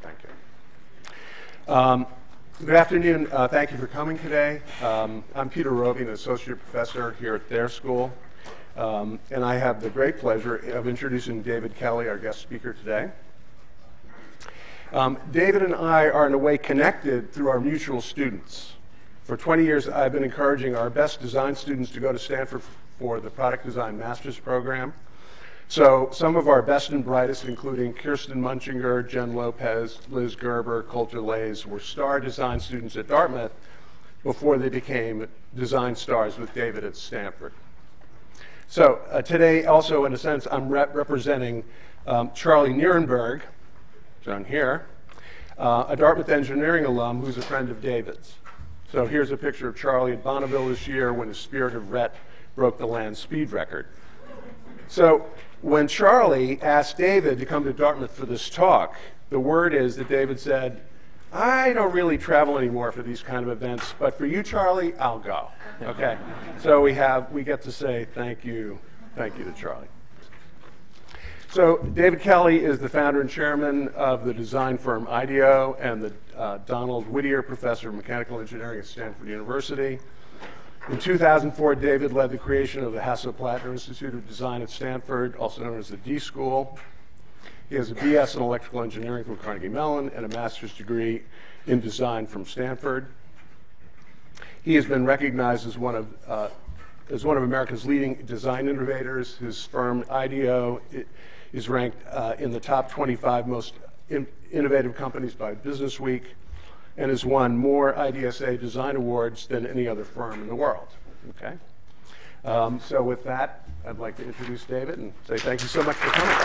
Thank you. Good afternoon. Thank you for coming today. I'm Peter Roby, an associate professor here at d.school, and I have the great pleasure of introducing David Kelley, our guest speaker today. David and I are in a way connected through our mutual students. For 20 years, I've been encouraging our best design students to go to Stanford for the Product Design Master's Program. So some of our best and brightest, including Kirsten Munchinger, Jen Lopez, Liz Gerber, Coulter Lays, were star design students at Dartmouth before they became design stars with David at Stanford. So today, also in a sense, I'm representing Charlie Nierenberg, down here, a Dartmouth engineering alum who's a friend of David's. So here's a picture of Charlie at Bonneville this year when his Spirit of Rhett broke the land speed record. So when Charlie asked David to come to Dartmouth for this talk, the word is that David said, I don't really travel anymore for these kind of events, but for you, Charlie, I'll go. Okay. So we get to say thank you to Charlie. So David Kelley is the founder and chairman of the design firm IDEO and the Donald Whittier Professor of Mechanical Engineering at Stanford University. In 2004, David led the creation of the Hasso-Plattner Institute of Design at Stanford, also known as the D.school. He has a BS in electrical engineering from Carnegie Mellon and a master's degree in design from Stanford. He has been recognized as one of America's leading design innovators. His firm, IDEO, is ranked in the top 25 most innovative companies by Businessweek, and has won more IDSA design awards than any other firm in the world. Okay. So with that, I'd like to introduce David and say thank you so much for coming.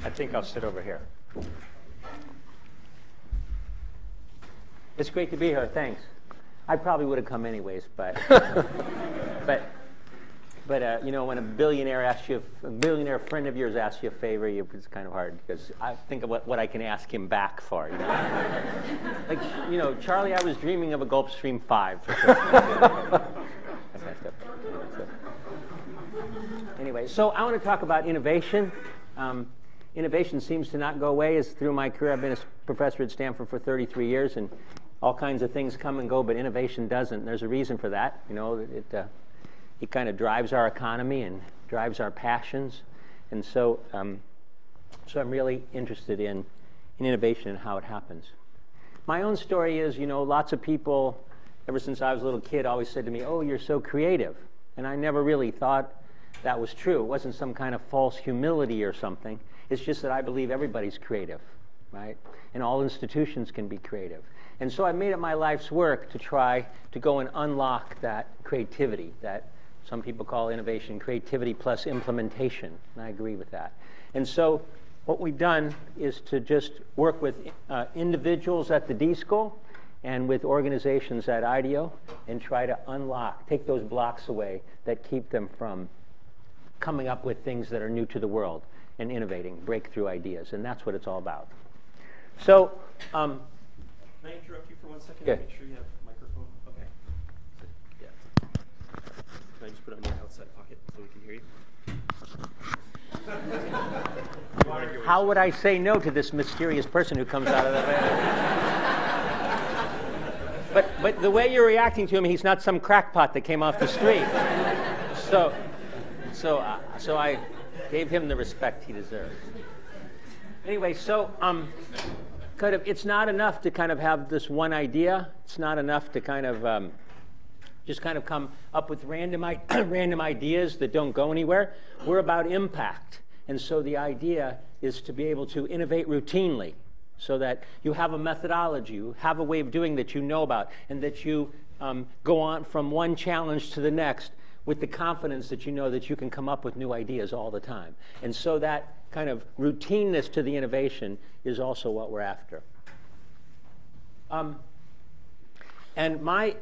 I think I'll sit over here. It's great to be here. Thanks. I probably would have come anyways, but you know, when a billionaire friend of yours asks you a favor, it's kind of hard because I think of what I can ask him back for. You know? Like, you know, Charlie, I was dreaming of a Gulfstream 5. Anyway, so I want to talk about innovation. Innovation seems to not go away. As through my career, I've been a professor at Stanford for 33 years, and all kinds of things come and go, but innovation doesn't. There's a reason for that. You know, it kind of drives our economy and drives our passions, and so I'm really interested in innovation and how it happens. My own story is, you know, lots of people, ever since I was a little kid, always said to me, "Oh, you're so creative," and I never really thought that was true. It wasn't some kind of false humility or something. It's just that I believe everybody's creative, right? And all institutions can be creative. And so I made it my life's work to try to go and unlock that creativity that some people call innovation, creativity plus implementation, and I agree with that. And so what we've done is to just work with individuals at the D.school and with organizations at IDEO and try to take those blocks away that keep them from coming up with things that are new to the world and innovating, breakthrough ideas, and that's what it's all about. So, can I interrupt you for 1 second? Yeah. Make sure you have a microphone. Okay. Yeah. Can I just put it on your outside pocket so we can hear you? How would I say no to this mysterious person who comes out of the van? But the way you're reacting to him, he's not some crackpot that came off the street. So I gave him the respect he deserves. Anyway, so it's not enough to kind of have this one idea. It's not enough to kind of just kind of come up with random ideas that don't go anywhere. We're about impact. And so the idea is to be able to innovate routinely so that you have a methodology, you have a way of doing that you know about, and that you go on from one challenge to the next with the confidence that you know that you can come up with new ideas all the time. And so that kind of routineness to the innovation is also what we're after. And my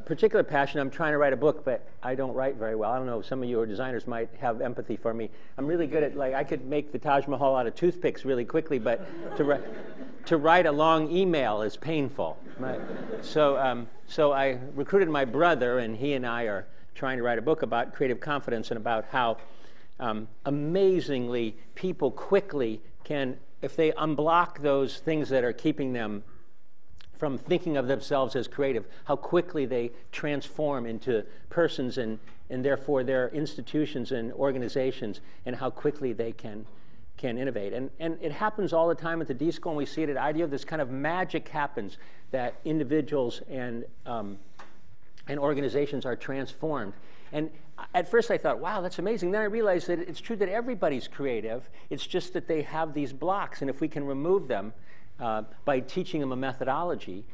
particular passion, I'm trying to write a book, but I don't write very well. I don't know, some of you who are designers might have empathy for me. I'm really good at, like, I could make the Taj Mahal out of toothpicks really quickly, but to write a long email is painful. Right? So I recruited my brother, and he and I are trying to write a book about creative confidence and about how amazingly people quickly can, if they unblock those things that are keeping them from thinking of themselves as creative, how quickly they transform into persons and therefore their institutions and organizations, and how quickly they can innovate. And it happens all the time at the D.school, and we see it at IDEO. This kind of magic happens that individuals and organizations are transformed. And at first I thought, wow, that's amazing. Then I realized that it's true that everybody's creative. It's just that they have these blocks, and if we can remove them by teaching them a methodology,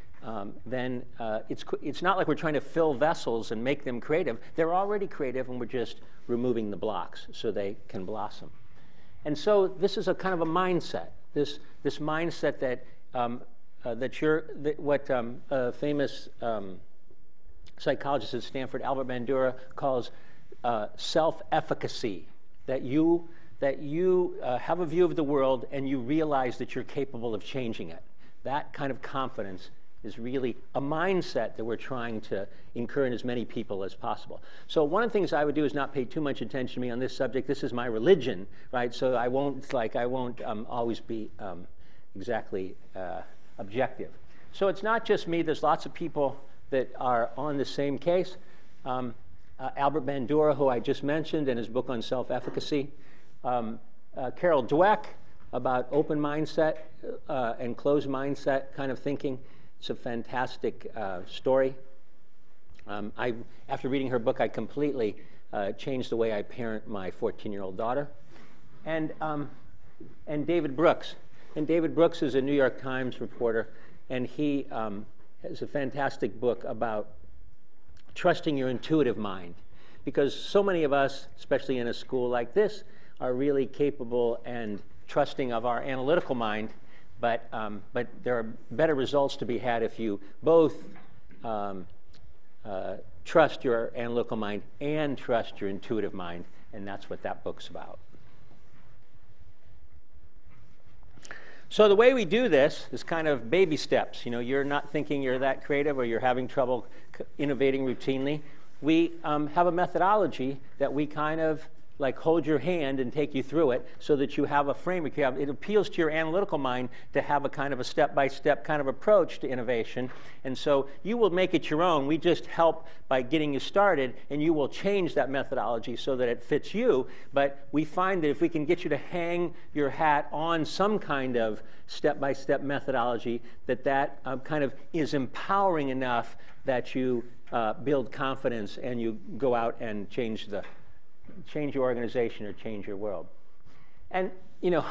then it's not like we're trying to fill vessels and make them creative. They're already creative, and we're just removing the blocks so they can blossom. And so this is a kind of a mindset. This mindset that what a famous psychologist at Stanford, Albert Bandura, calls self-efficacy. That you have a view of the world and you realize that you're capable of changing it. That kind of confidence is really a mindset that we're trying to incur in as many people as possible. So one of the things I would do is not pay too much attention to me on this subject. This is my religion, right? So I won't always be exactly objective. So it's not just me. There's lots of people that are on the same case. Albert Bandura, who I just mentioned, and his book on self-efficacy. Carol Dweck, about open mindset and closed mindset kind of thinking. It's a fantastic story. After reading her book, I completely changed the way I parent my 14-year-old daughter. And David Brooks. And David Brooks is a New York Times reporter, and he has a fantastic book about trusting your intuitive mind. Because so many of us, especially in a school like this, are really capable and trusting of our analytical mind, but there are better results to be had if you both trust your analytical mind and trust your intuitive mind, and that's what that book's about. So the way we do this is kind of baby steps. You know, you're not thinking you're that creative or you're having trouble innovating routinely. We have a methodology that we kind of like hold your hand and take you through it so that you have a framework. It appeals to your analytical mind to have a kind of a step-by-step kind of approach to innovation. And so you will make it your own. We just help by getting you started, and you will change that methodology so that it fits you. But we find that if we can get you to hang your hat on some kind of step-by-step methodology, that kind of is empowering enough that you build confidence and you go out and change your organization or change your world. And you know,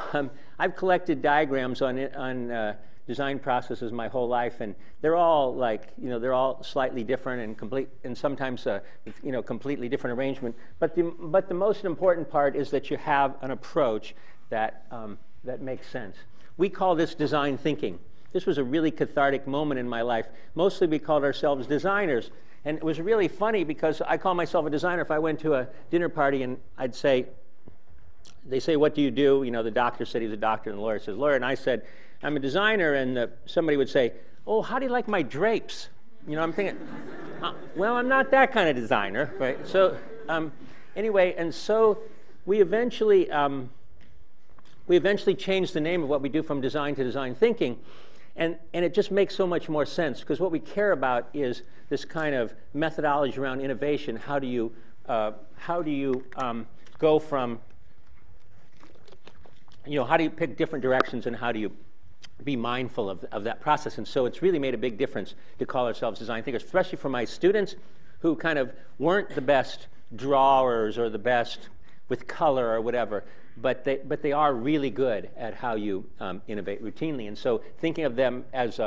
I've collected diagrams on design processes my whole life, and they're all they're all slightly different and sometimes completely different arrangement. But the most important part is that you have an approach that makes sense. We call this design thinking. This was a really cathartic moment in my life. Mostly we called ourselves designers. And it was really funny because I call myself a designer. If I went to a dinner party and I'd say, they say, what do you do? You know, the doctor said he's a doctor, and the lawyer says lawyer. And I said, I'm a designer. And somebody would say, oh, how do you like my drapes? You know, I'm thinking, well, I'm not that kind of designer, right? So anyway, and so we eventually changed the name of what we do from design to design thinking. And it just makes so much more sense, because what we care about is this kind of methodology around innovation. How do you go from, how do you pick different directions, and how do you be mindful of that process? And so it's really made a big difference to call ourselves design thinkers, especially for my students who kind of weren't the best drawers or the best with color or whatever. But they are really good at how you innovate routinely. And so thinking of them as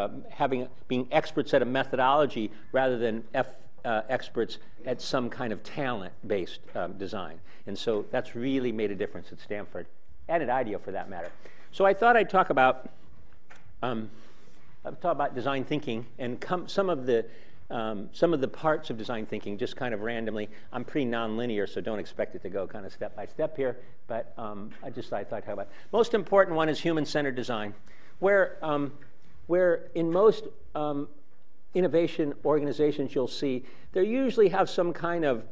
being experts at a methodology rather than experts at some kind of talent-based design. And so that's really made a difference at Stanford, and at IDEO for that matter. So I thought I'd talk about design thinking and some of the parts of design thinking just kind of randomly. I'm pretty nonlinear, so don't expect it to go kind of step by step here. But I thought I'd talk about it. Most important one is human-centered design, where in most innovation organizations you'll see they usually have some kind of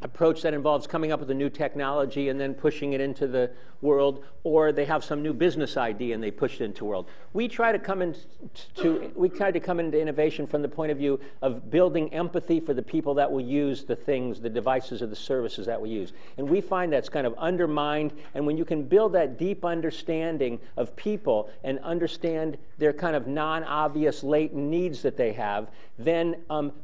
approach that involves coming up with a new technology and then pushing it into the world, or they have some new business idea and they push it into the world. We try to come into innovation from the point of view of building empathy for the people that will use the things, the devices, or the services that we use. And we find that's kind of undermined, and when you can build that deep understanding of people and understand their kind of non-obvious latent needs that they have, then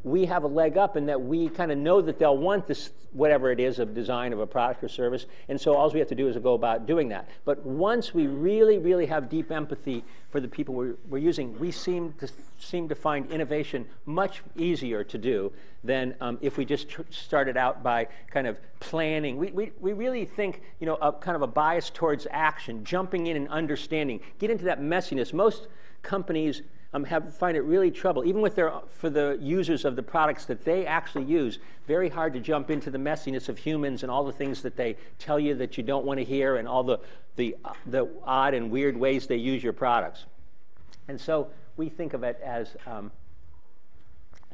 we have a leg up in that we kind of know that they'll want this, whatever it is, of design of a product or service, and so all we have to do is go about doing that. But once we really, really have deep empathy for the people we're using, we seem to find innovation much easier to do than if we just started out by kind of planning. We really think, you know, kind of a bias towards action, jumping in and understanding, get into that messiness. Most companies find it really trouble, even with for the users of the products that they actually use, very hard to jump into the messiness of humans and all the things that they tell you that you don't want to hear and all the odd and weird ways they use your products. And so we think of it as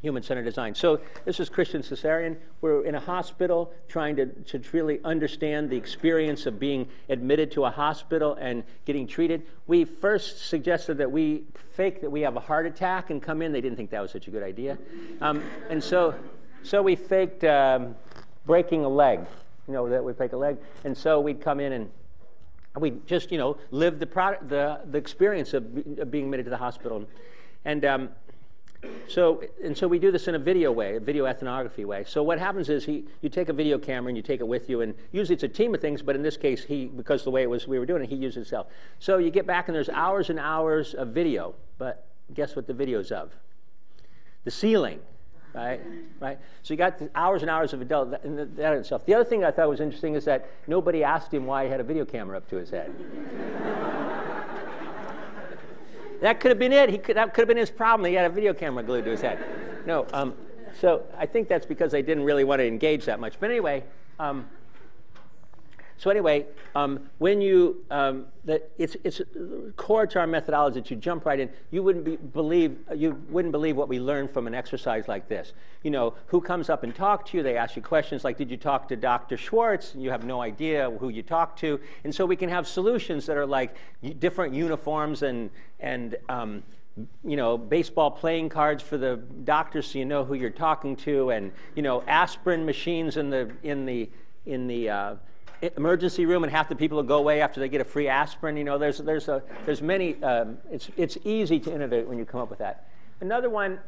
human-centered design. So this is Christian Cesarian. We're in a hospital trying to really understand the experience of being admitted to a hospital and getting treated. We first suggested that we fake that we have a heart attack and come in. They didn't think that was such a good idea. And so we faked breaking a leg, you know, that we fake a leg. And so we'd come in and we just, you know, live the experience of being admitted to the hospital. And so we do this in a video way, a video ethnography way. So what happens is you take a video camera and you take it with you, and usually it's a team of things, but in this case, because the way it was we were doing it, he used it himself. So you get back and there's hours and hours of video, but guess what the video's of? The ceiling, right? So you got the hours and hours of adult, that in itself. The other thing I thought was interesting is that nobody asked him why he had a video camera up to his head. That could have been it. That could have been his problem. He had a video camera glued to his head. No. So I think that's because they didn't really want to engage that much. But anyway, when you it's core to our methodology that you jump right in. You wouldn't believe what we learned from an exercise like this. You know, who comes up and talks to you? They ask you questions like, "Did you talk to Dr. Schwartz?" And you have no idea who you talked to, and so we can have solutions that are like different uniforms and you know, baseball playing cards for the doctors so you know who you're talking to, and you know, aspirin machines in the emergency room, and half the people will go away after they get a free aspirin. You know, there's many. It's easy to innovate when you come up with that. Another one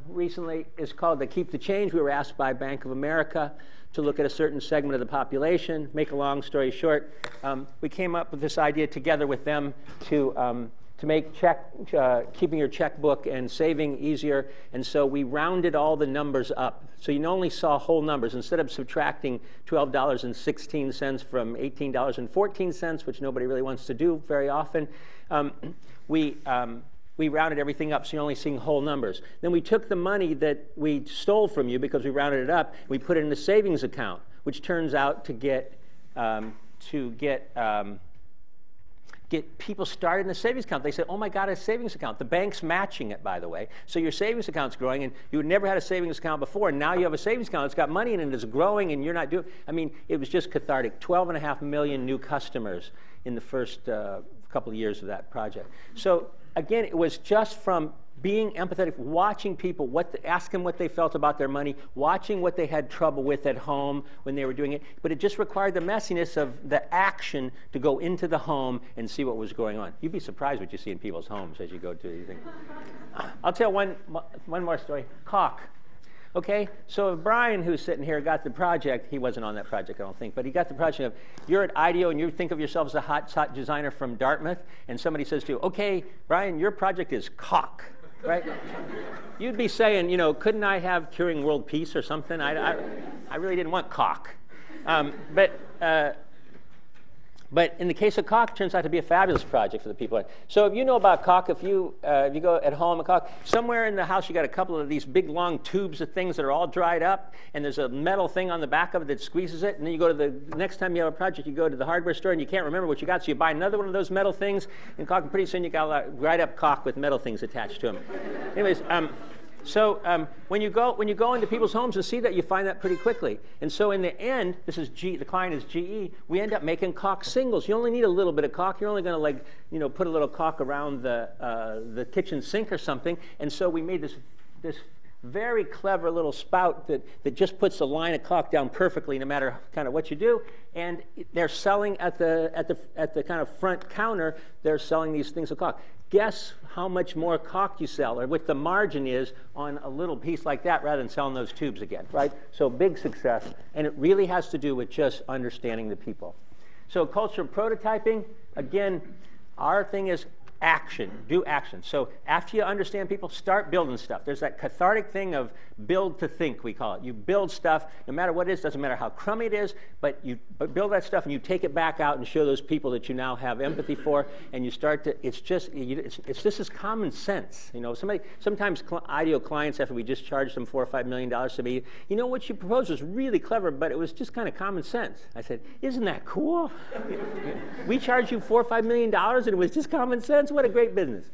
recently is called the Keep the Change. We were asked by Bank of America to look at a certain segment of the population. Make a long story short, we came up with this idea together with them to make keeping your checkbook and saving easier, and so we rounded all the numbers up. So you only saw whole numbers. Instead of subtracting $12.16 from $18.14, which nobody really wants to do very often, we rounded everything up, so you're only seeing whole numbers. Then we took the money that we stole from you because we rounded it up, we put it in the savings account, which turns out to get people started in a savings account. They said, "Oh my God, a savings account." The bank's matching it, by the way. So your savings account's growing, and you had never had a savings account before, and now you have a savings account. It's got money in it, it's growing, and you're not doing. I mean, it was just cathartic. 12.5 million new customers in the first couple of years of that project. So again, it was just from being empathetic, watching people, ask them what they felt about their money, watching what they had trouble with at home when they were doing it. But it just required the messiness of the action to go into the home and see what was going on. You'd be surprised what you see in people's homes as you go to these things. I'll tell one more story. Caulk. Okay, so if Brian, who's sitting here, got the project, he wasn't on that project, I don't think, but he got the project of, you're at IDEO and you think of yourself as a hot designer from Dartmouth, and somebody says to you, "Okay, Brian, your project is caulk." Right? You'd be saying, you know, couldn't I have curing world peace or something? I really didn't want caulk. But in the case of caulk, it turns out to be a fabulous project for the people. So if you know about caulk, if you go at home and caulk, somewhere in the house you got a couple of these big long tubes of things that are all dried up, and there's a metal thing on the back of it that squeezes it, and then you go to the next time you have a project, you go to the hardware store and you can't remember what you got, so you buy another one of those metal things and caulk, and pretty soon you got a dried up caulk with metal things attached to them. Anyways, So when you go into people's homes and see that, you find that pretty quickly. And so in the end, this is the client is GE. We end up making caulk singles. You only need a little bit of caulk. You're only going to, like, put a little caulk around the kitchen sink or something. And so we made this very clever little spout that just puts a line of caulk down perfectly, no matter kind of what you do. And they're selling at the kind of front counter. They're selling these things of caulk. Guess how much more caulk you sell, or what the margin is on a little piece like that, rather than selling those tubes again, right? So big success, and it really has to do with just understanding the people. So culture of prototyping, again, our thing is action, do action. So after you understand people, start building stuff. There's that cathartic thing of build to think, we call it. You build stuff, no matter what it is, doesn't matter how crummy it is, but you build that stuff and you take it back out and show those people that you now have empathy for, and you start to, it's just this is common sense. Sometimes IDEO clients, after we just charged them $4 or $5 million to me, what you proposed was really clever, but it was just kind of common sense. I said, isn't that cool? We charged you $4 or $5 million and it was just common sense? What a great business.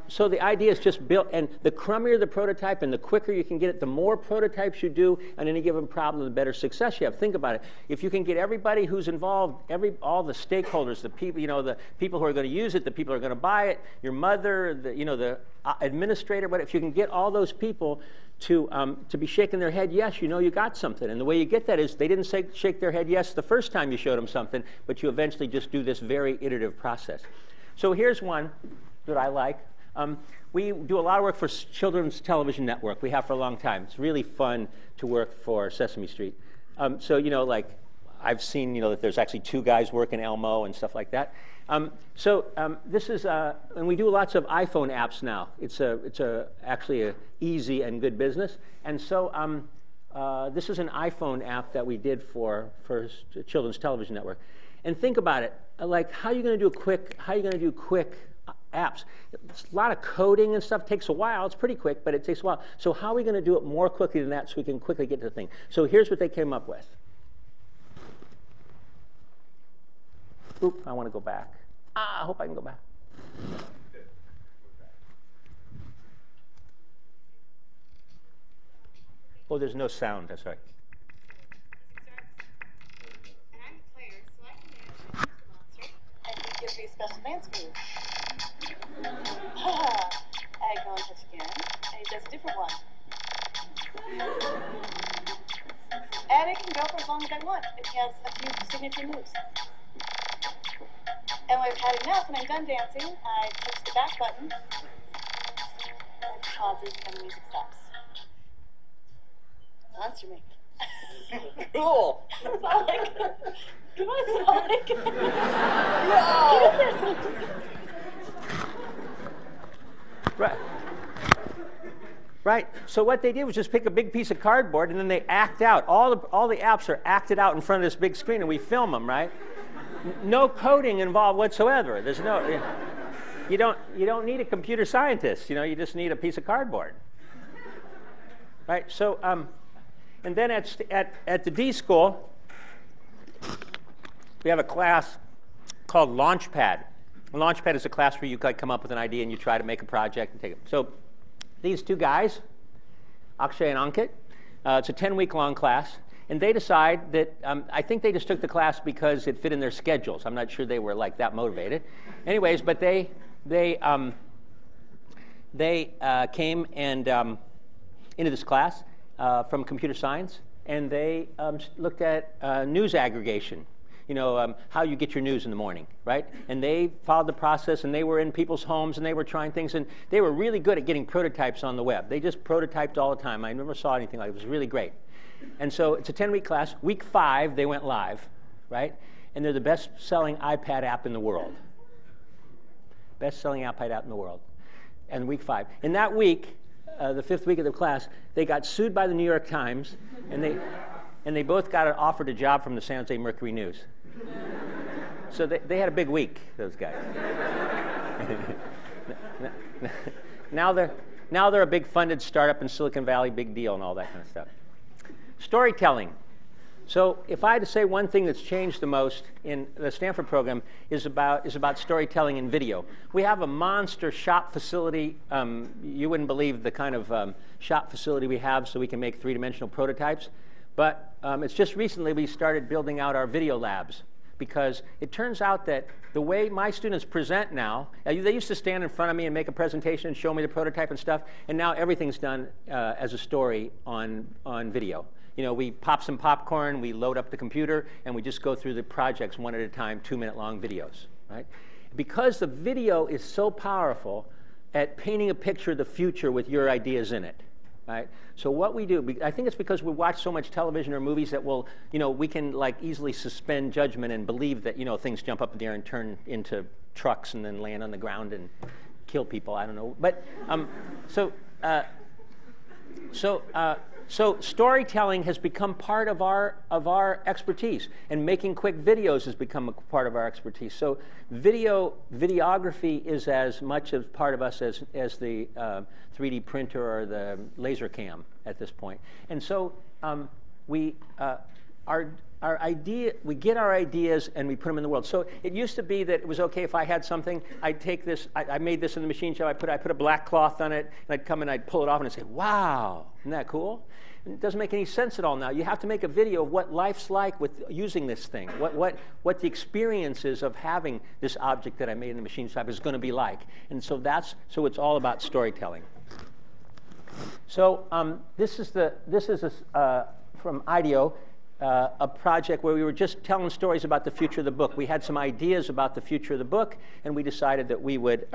So the idea is just build, and the crummier the prototype and the quicker you can get it, the more prototypes you do on any given problem, the better success you have. Think about it. If you can get everybody who's involved, all the stakeholders, the people, the people who are going to use it, the people who are going to buy it, your mother, the administrator, but if you can get all those people to be shaking their head yes, you got something. And the way you get that is they didn't shake their head yes the first time you showed them something, but you eventually just do this very iterative process. So here's one that I like. We do a lot of work for Children's Television Network. We have for a long time. It's really fun to work for Sesame Street. Like I've seen, that there's actually 2 guys working Elmo and stuff like that. This is, and we do lots of iPhone apps now. It's actually a easy and good business. And so this is an iPhone app that we did for Children's Television Network. And think about it, like how are you going to do quick apps? It's a lot of coding and stuff. It takes a while. It's pretty quick, but it takes a while. So how are we going to do it more quickly than that so we can quickly get to the thing? So here's what they came up with. Oop, I want to go back. I hope I can go back. Oh, there's no sound. That's right. And I'm a player, so I can manage the monster. And he gives me special dance moves. I go and touch again, and he does a different one. And it can go for as long as I want if he has a few signature moves. And when I've had enough and I'm done dancing, I touch the back button, and it pauses and the music stops. Monster make. Cool. That's all I can. Come on, that's all I can. Wow. Right. Right. So what they did was just pick a big piece of cardboard and then they act out. All the apps are acted out in front of this big screen and we film them, right? No coding involved whatsoever. There's no. You don't need a computer scientist. You just need a piece of cardboard. Right. So and then at the D.school, we have a class called Launchpad. A Launchpad is a class where you come up with an idea and you try to make a project and take it. So these 2 guys, Akshay and Ankit, it's a 10-week-long class, and they decide that, I think they just took the class because it fit in their schedules. I'm not sure they were like that motivated. Anyways, but they came and into this class from computer science, and they looked at news aggregation. How you get your news in the morning, right? And they followed the process, and they were in people's homes, and they were trying things, and they were really good at getting prototypes on the web. They just prototyped all the time. I never saw anything like it. It was really great. And so it's a 10-week class. Week 5, they went live, right? And they're the best-selling iPad app in the world. Best-selling iPad app in the world. And week 5. In that week, the 5th week of the class, they got sued by the New York Times, and they both got offered a job from the San Jose Mercury News. So they had a big week, those guys. Now they're a big funded startup in Silicon Valley, big deal and all that kind of stuff. Storytelling. So if I had to say one thing that's changed the most in the Stanford program is about storytelling and video. We have a monster shop facility. You wouldn't believe the kind of shop facility we have so we can make three-dimensional prototypes. But it's just recently we started building out our video labs, because it turns out that the way my students present now, they used to stand in front of me and make a presentation and show me the prototype and stuff, and now everything's done as a story on video. You know, we pop some popcorn, we load up the computer, and we just go through the projects one at a time, 2-minute-long videos, right? Because the video is so powerful at painting a picture of the future with your ideas in it, right? So what we do, I think it's because we watch so much television or movies that will, you know, we can like easily suspend judgment and believe that, you know, things jump up in the air and turn into trucks and then land on the ground and kill people. I don't know, but so storytelling has become part of our expertise, and making quick videos has become a part of our expertise. So videography is as much a part of us as the 3D printer or the laser cam at this point. And so we get our ideas and we put them in the world. So it used to be that it was okay if I had something, I'd take this, I made this in the machine shop, I put a black cloth on it, and I'd come and I'd pull it off and I'd say, wow, isn't that cool? And it doesn't make any sense at all now. You have to make a video of what life's like with using this thing, what the experience is of having this object that I made in the machine shop is going to be like. And so it's all about storytelling. So this is from IDEO. A project where we were just telling stories about the future of the book. We had some ideas about the future of the book, and we decided that we would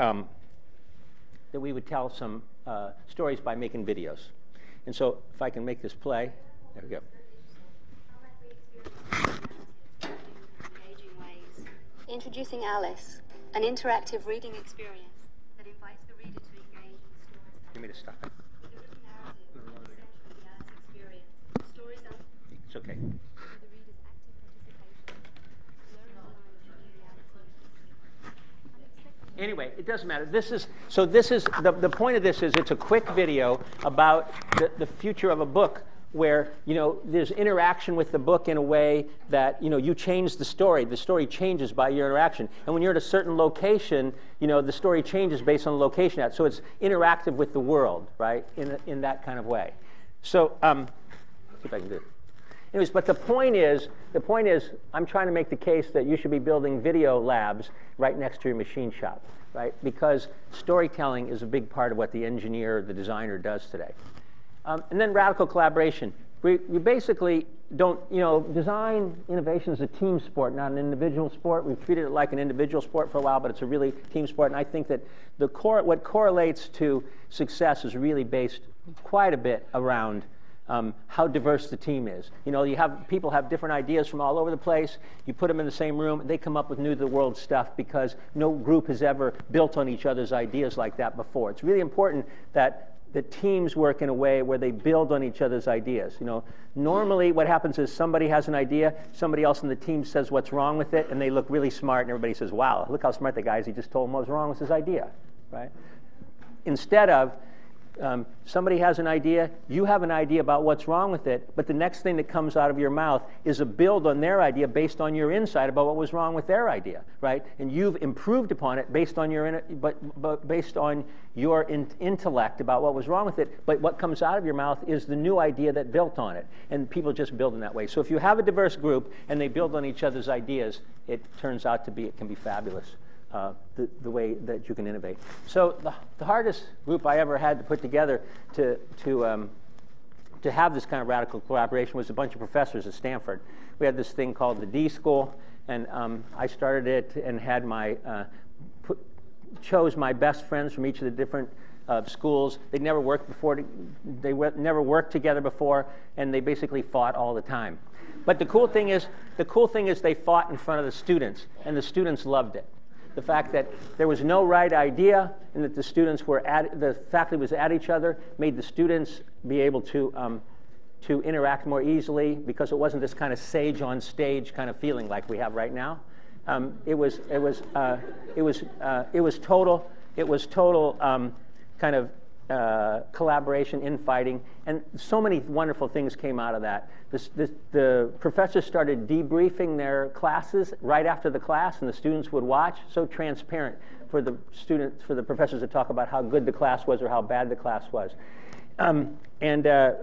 tell some stories by making videos. And so if I can make this play, there we go. Introducing Alice, an interactive reading experience that invites the reader to engage in stories. You want me to stop it? It's okay. Anyway, it doesn't matter. The point of this is it's a quick video about the future of a book where, you know, there's interaction with the book in a way that, you know, you change the story. The story changes by your interaction. And when you're at a certain location, you know, the story changes based on the location at. So it's interactive with the world, right, in that kind of way. So, see if I can do it. Anyways, but the point is, I'm trying to make the case that you should be building video labs right next to your machine shop, right? Because storytelling is a big part of what the engineer, the designer does today. And then radical collaboration. We basically don't, you know, design innovation is a team sport, not an individual sport. We've treated it like an individual sport for a while, but it's a really team sport. And I think that what correlates to success is really based quite a bit around how diverse the team is. You know, people have different ideas from all over the place. You put them in the same room, they come up with new-to-the-world stuff because no group has ever built on each other's ideas like that before. It's really important that the teams work in a way where they build on each other's ideas. You know, normally what happens is somebody has an idea, somebody else in the team says what's wrong with it, and they look really smart, and everybody says, wow, look how smart the guy is. He just told him what was wrong with his idea, right? Instead of somebody has an idea, you have an idea about what's wrong with it, but the next thing that comes out of your mouth is a build on their idea based on your insight about what was wrong with their idea, right? And you've improved upon it based on your based on your intellect about what was wrong with it, but what comes out of your mouth is the new idea that built on it. And people just build in that way. So if you have a diverse group and they build on each other's ideas, it turns out to be, it can be fabulous. The way that you can innovate. So the hardest group I ever had to put together to have this kind of radical collaboration was a bunch of professors at Stanford. We had this thing called the D.school, and I started it and had chose my best friends from each of the different schools. They'd never worked before. They never worked together before, and they basically fought all the time. But the cool thing is they fought in front of the students, and the students loved it. The fact that there was no right idea and that the faculty was at each other made the students be able to interact more easily because it wasn't this kind of sage on stage kind of feeling like we have right now. It was total kind of collaboration, infighting, and so many wonderful things came out of that. The professors started debriefing their classes right after the class, and the students would watch. So transparent for the students, for the professors to talk about how good the class was or how bad the class was, and I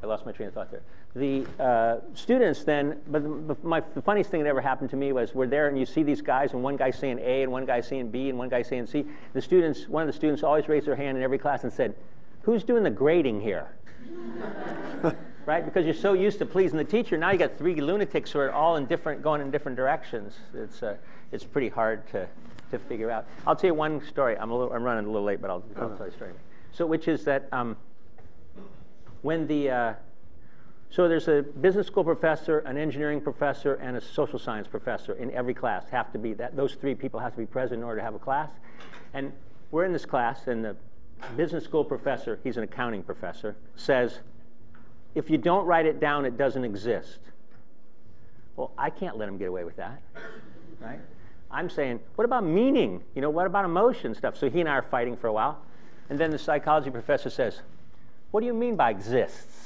lost my train of thought there. The students then, but the funniest thing that ever happened to me was we're there and you see these guys and one guy's saying A and one guy's saying B and one guy's saying C. The students, one of the students always raised their hand in every class and said, "Who's doing the grading here?" Right? Because you're so used to pleasing the teacher, now you got three lunatics who are all going in different directions. It's pretty hard to figure out. I'll tell you one story. I'm running a little late, but I'll tell you a story. So, which is that when so there's a business school professor, an engineering professor, and a social science professor in every class. Have to be that. Those three people have to be present in order to have a class. And we're in this class, and the business school professor, he's an accounting professor, says, "If you don't write it down, it doesn't exist." Well, I can't let him get away with that, right? I'm saying, what about meaning? You know, what about emotion stuff? So he and I are fighting for a while. And then the psychology professor says, "What do you mean by exists?"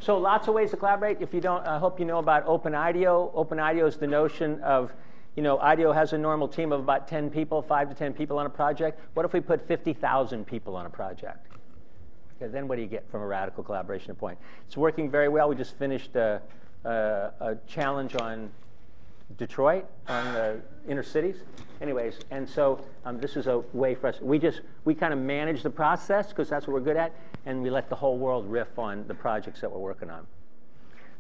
So lots of ways to collaborate. If you don't, I hope you know about Open IDEO. Open IDEO is the notion of, you know, IDEO has a normal team of about 10 people, 5 to 10 people on a project. What if we put 50,000 people on a project? Okay, then what do you get from a radical collaboration point? It's working very well. We just finished a challenge on Detroit, on the inner cities. Anyways, and so this is a way for us. We kind of manage the process because that's what we're good at, and we let the whole world riff on the projects that we're working on.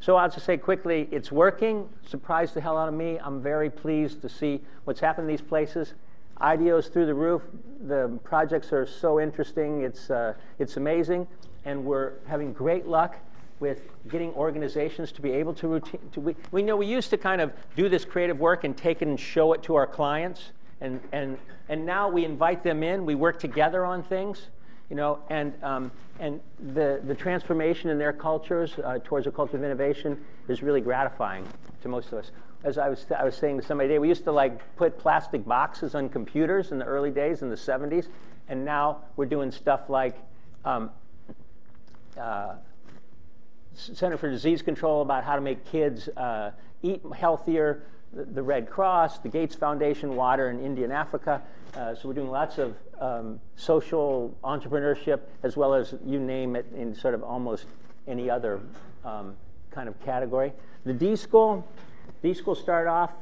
So I'll just say quickly, it's working. Surprised the hell out of me. I'm very pleased to see what's happened in these places. IDEO's through the roof. The projects are so interesting. It's amazing, and we're having great luck with getting organizations to be able to we know we used to kind of do this creative work and take it and show it to our clients, and now we invite them in. We work together on things, you know, and the transformation in their cultures towards a culture of innovation is really gratifying to most of us. As I was saying to somebody today, we used to like put plastic boxes on computers in the early days in the 70s, and now we're doing stuff like Center for Disease Control about how to make kids eat healthier, the Red Cross, the Gates Foundation, water in India and Africa. So we're doing lots of social entrepreneurship, as well as you name it, in sort of almost any other kind of category. The D.school started off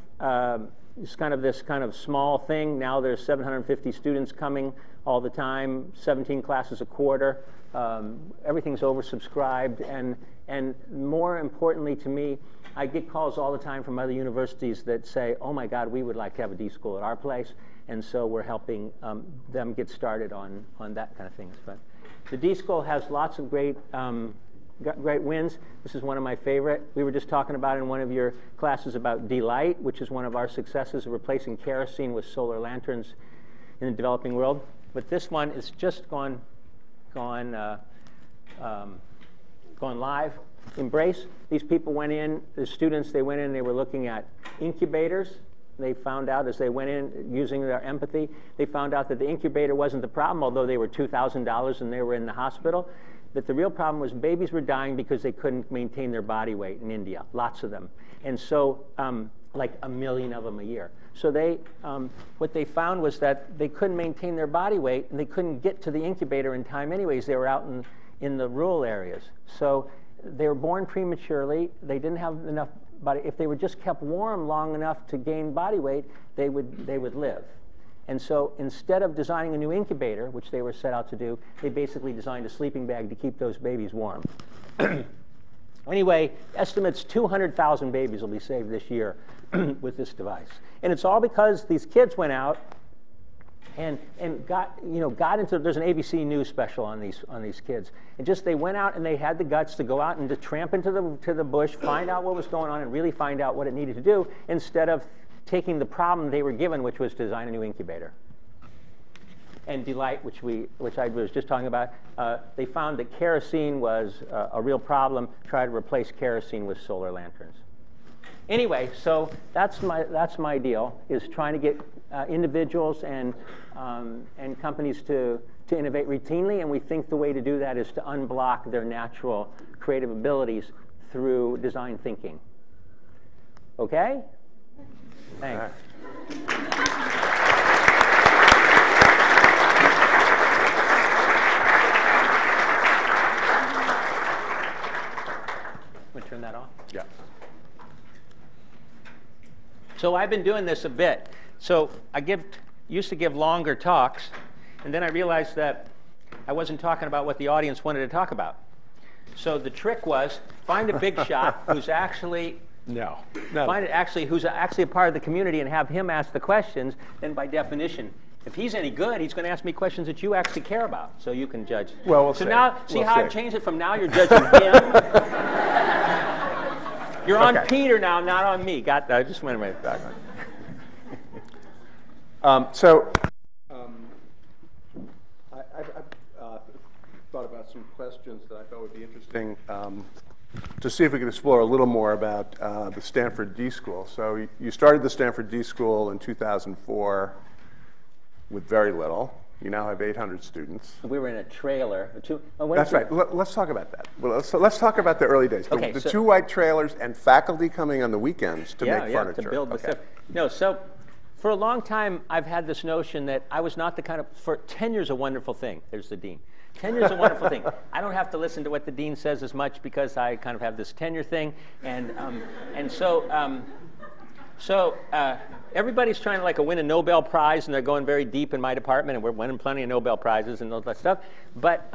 it's kind of this kind of small thing. Now there's 750 students coming all the time, 17 classes a quarter. Everything's oversubscribed, and more importantly to me, I get calls all the time from other universities that say, "Oh my God, we would like to have a D.school at our place," and so we're helping them get started on that kind of things. But the D.school has lots of great wins. This is one of my favorite. We were just talking about in one of your classes about D-Light, which is one of our successes of replacing kerosene with solar lanterns in the developing world. But this one is just gone live. Embrace. These people went in, the students, they went in, they were looking at incubators. They found out as they went in, using their empathy, they found out that the incubator wasn't the problem, although they were $2,000 and they were in the hospital. That the real problem was babies were dying because they couldn't maintain their body weight in India, lots of them. And so like 1 million of them a year. So they, what they found was that they couldn't maintain their body weight, and they couldn't get to the incubator in time anyways. They were out in the rural areas. So they were born prematurely. They didn't have enough body. If they were just kept warm long enough to gain body weight, they would live. And so instead of designing a new incubator, which they were set out to do, they basically designed a sleeping bag to keep those babies warm. Anyway, estimates 200,000 babies will be saved this year with this device. And it's all because these kids went out and got into, there's an ABC News special on these kids. And just they went out and they had the guts to go out and to tramp into the bush, find out what was going on, and really find out what it needed to do, instead of taking the problem they were given, which was to design a new incubator. and delight, which I was just talking about. They found that kerosene was a real problem. Tried to replace kerosene with solar lanterns. Anyway, so that's my deal, is trying to get individuals and companies to innovate routinely, and we think the way to do that is to unblock their natural creative abilities through design thinking. Okay? Thanks. Want to turn that off? Yeah. So I've been doing this a bit. So I used to give longer talks, and then I realized that I wasn't talking about what the audience wanted to talk about. So the trick was find a big shot who's actually who's actually a part of the community and have him ask the questions. Then by definition, if he's any good, he's going to ask me questions that you actually care about, so you can judge. Well, we'll so see. now, see we'll how see. I've changed it from now you're judging him. You're on Peter now, not on me. Got that? I just went right back on. I've thought about some questions that I thought would be interesting to see if we could explore a little more about the Stanford D.school. So you started the Stanford D.school in 2004 with very little. You now have 800 students. We were in a trailer. That's right. Let's talk about that. Well, let's talk about the early days. Okay, the two white trailers and faculty coming on the weekends to make furniture. To build the stuff. No, so for a long time, I've had this notion that I was not the kind of, tenure's a wonderful thing. There's the dean. Tenure's a wonderful thing. I don't have to listen to what the dean says as much because I kind of have this tenure thing. So everybody's trying to win a Nobel Prize, and they're going very deep in my department, and we're winning plenty of Nobel Prizes and all that stuff. But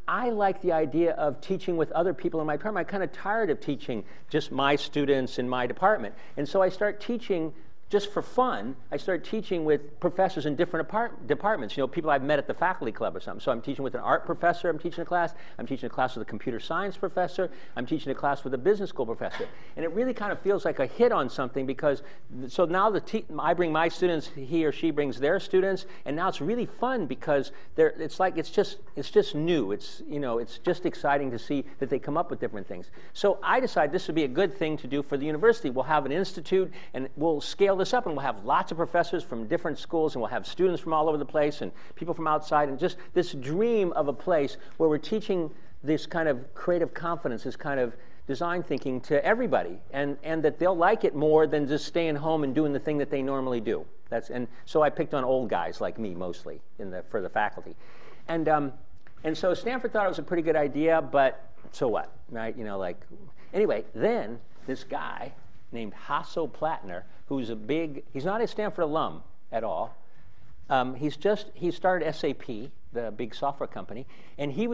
I like the idea of teaching with other people in my department. I'm kind of tired of teaching just my students in my department. And so I start teaching just for fun. I started teaching with professors in different departments, people I've met at the faculty club or something. So I'm teaching with an art professor, I'm teaching a class. I'm teaching a class with a computer science professor. I'm teaching a class with a business school professor. And it really kind of feels like a hit on something because, so now I bring my students, he or she brings their students, and now it's really fun because it's just new. It's just exciting to see that they come up with different things. So I decided this would be a good thing to do for the university. We'll have an institute, and we'll scale this up, and we'll have lots of professors from different schools, and we'll have students from all over the place and people from outside, and just this dream of a place where we're teaching this kind of creative confidence, this kind of design thinking to everybody, and that they'll like it more than just staying home and doing the thing that they normally do. And so I picked on old guys like me mostly for the faculty. And so Stanford thought it was a pretty good idea, but so what, right? Anyway, then this guy named Hasso Plattner, he's not a Stanford alum at all. He started SAP, the big software company, and we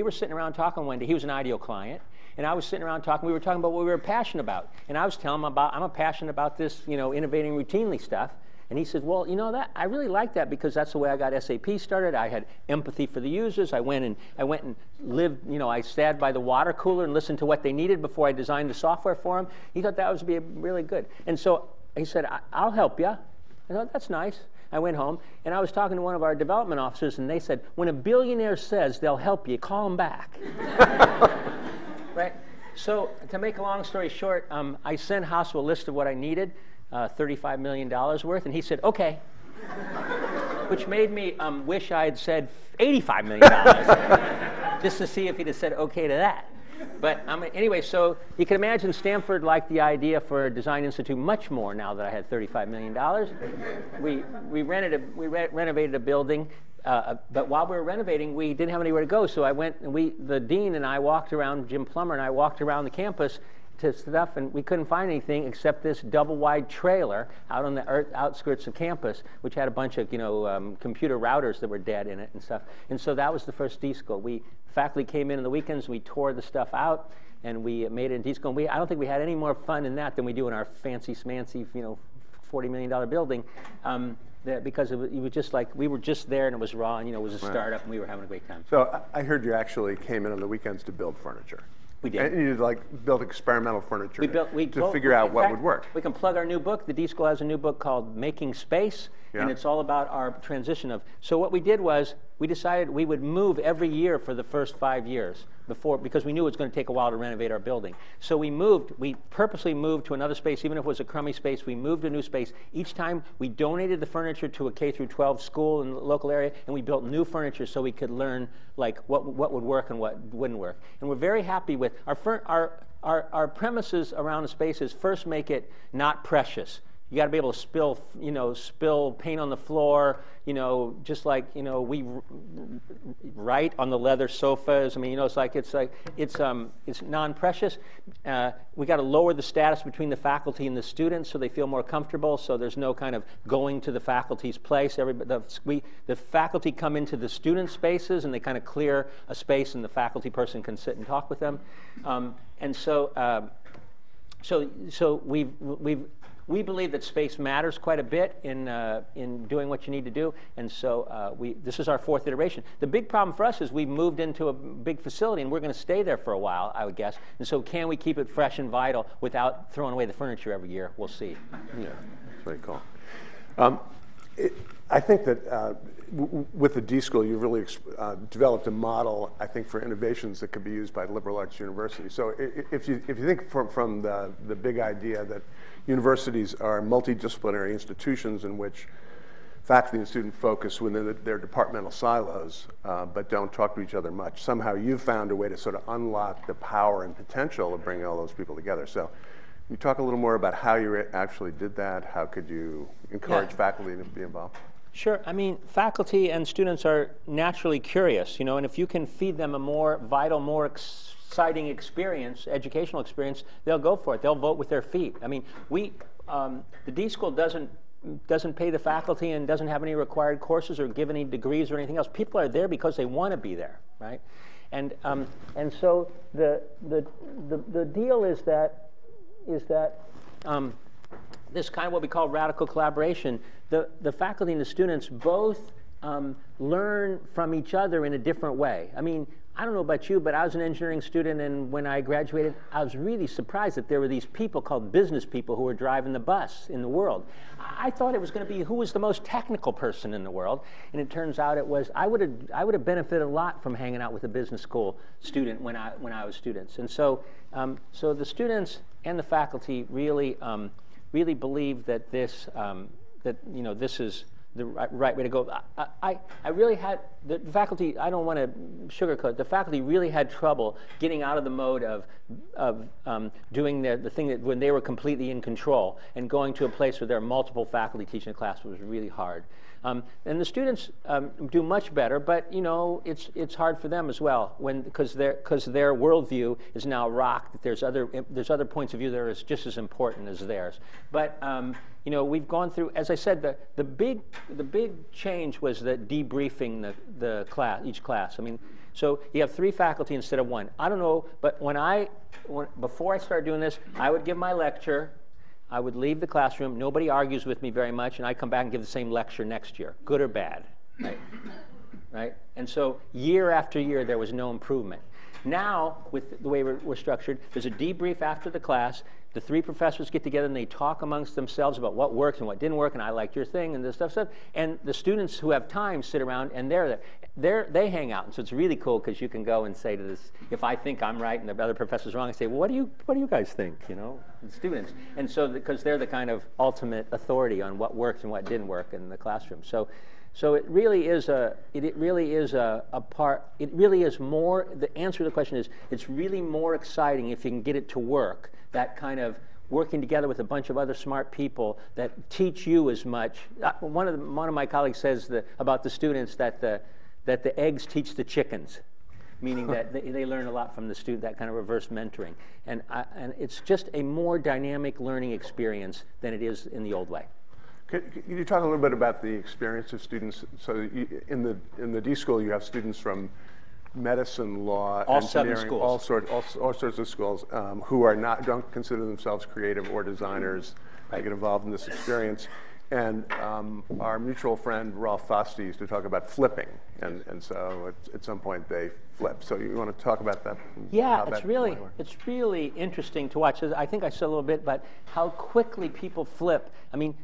were sitting around talking one day. He was an IDEO client, and I was sitting around talking. We were talking about what we were passionate about, and I was telling him I'm passionate about this, innovating routinely stuff. And he said, well, I really like that because that's the way I got SAP started. I had empathy for the users. I went and lived, I sat by the water cooler and listened to what they needed before I designed the software for them. He thought that would be really good. And so he said, I'll help you. I thought, that's nice. I went home, and I was talking to one of our development officers, and they said, when a billionaire says they'll help you, call them back. Right? So to make a long story short, I sent Hasso a list of what I needed. $35 million worth, and he said, okay, which made me wish I had said $85 million, just to see if he'd have said okay to that. But anyway, so you can imagine Stanford liked the idea for a design institute much more now that I had $35 million. We renovated a building, but while we were renovating, we didn't have anywhere to go, so I went, and the dean and I walked around, Jim Plummer and I walked around the campus to stuff, and we couldn't find anything except this double-wide trailer out on the outskirts of campus, which had a bunch of computer routers that were dead in it and stuff. And so that was the first D.school. Faculty came in on the weekends, we tore the stuff out, and we made it in D.school. And I don't think we had any more fun in that than we do in our fancy smancy, $40 million building, because it was just like we were just there, and it was raw, and it was a startup, and we were having a great time. So I heard you actually came in on the weekends to build furniture. We did. And you like build experimental furniture We to figure out what would work. We can plug our new book. The D.school has a new book called Making Space, and it's all about our transition of. So what we did was we decided we would move every year for the first 5 years because we knew it was going to take a while to renovate our building. So we purposely moved to another space, even if it was a crummy space. We moved to a new space. Each time we donated the furniture to a K-12 school in the local area, and we built new furniture so we could learn like what would work and what wouldn't work. And we're very happy with our premises around the space is first make it not precious. You got to be able to spill paint on the floor, just like, we write on the leather sofas. I mean, it's non-precious. We got to lower the status between the faculty and the students so they feel more comfortable. So there's no kind of going to the faculty's place. The faculty come into the student spaces and they kind of clear a space, and the faculty person can sit and talk with them. We believe that space matters quite a bit in doing what you need to do, and so this is our 4th iteration. The big problem for us is we've moved into a big facility, and we're going to stay there for a while, I would guess. And so can we keep it fresh and vital without throwing away the furniture every year? We'll see. Yeah, that's very cool. I think that with the D.school, you've really developed a model, I think, for innovations that could be used by liberal arts universities. So if you think from the big idea that universities are multidisciplinary institutions in which faculty and student focus within their departmental silos, but don't talk to each other much, somehow you've found a way to sort of unlock the power and potential of bringing all those people together. So can you talk a little more about how you actually did that? How could you encourage faculty to be involved? Sure. I mean, faculty and students are naturally curious, and if you can feed them a more vital, more exciting experience, educational experience, they'll go for it. They'll vote with their feet. I mean, the D.school doesn't pay the faculty and doesn't have any required courses or give any degrees or anything else. People are there because they want to be there, right? And so the deal is that this kind of what we call radical collaboration. The faculty and the students both learn from each other in a different way. I mean, I don't know about you, but I was an engineering student, and when I graduated, I was really surprised that there were these people called business people who were driving the bus in the world. I thought it was going to be who was the most technical person in the world, and it turns out it was I would have benefited a lot from hanging out with a business school student when I was students. And so the students and the faculty really believe that this is the right way to go. I really had, the faculty, I don't want to sugarcoat, the faculty really had trouble getting out of the mode of doing the thing that when they were completely in control and going to a place where there are multiple faculty teaching a class was really hard. And the students do much better, but it's hard for them as well because their worldview is now rocked. There's other points of view that are just as important as theirs. But we've gone through, as I said, the big change was the debriefing the class, each class. I mean, so you have 3 faculty instead of 1. I don't know, but before I started doing this, I would give my lecture. I would leave the classroom. Nobody argues with me very much, and I come back and give the same lecture next year, good or bad, right? And so year after year, there was no improvement. Now, with the way we're structured, there's a debrief after the class. The 3 professors get together and they talk amongst themselves about what worked and what didn't work, and I liked your thing and this stuff. And the students who have time sit around and they hang out. And so it's really cool because you can go and say to this, if I think I'm right and the other professor's wrong, I say, well, what do you guys think? The students. And so because they're the kind of ultimate authority on what worked and what didn't work in the classroom. So it really is more, the answer to the question is, it's really more exciting if you can get it to work, that kind of working together with a bunch of other smart people that teach you as much. One of my colleagues says about the students that the eggs teach the chickens, meaning that they learn a lot from the student, that kind of reverse mentoring. And it's just a more dynamic learning experience than it is in the old way. Can you talk a little bit about the experience of students? So in the D.school, you have students from medicine, law, engineering, all sorts of schools who don't consider themselves creative or designers. They get involved in this experience. And our mutual friend Rolf Foste used to talk about flipping. And so at some point they flip. So you want to talk about that? Yeah, it's really interesting to watch. I think I said a little bit, but how quickly people flip. I mean,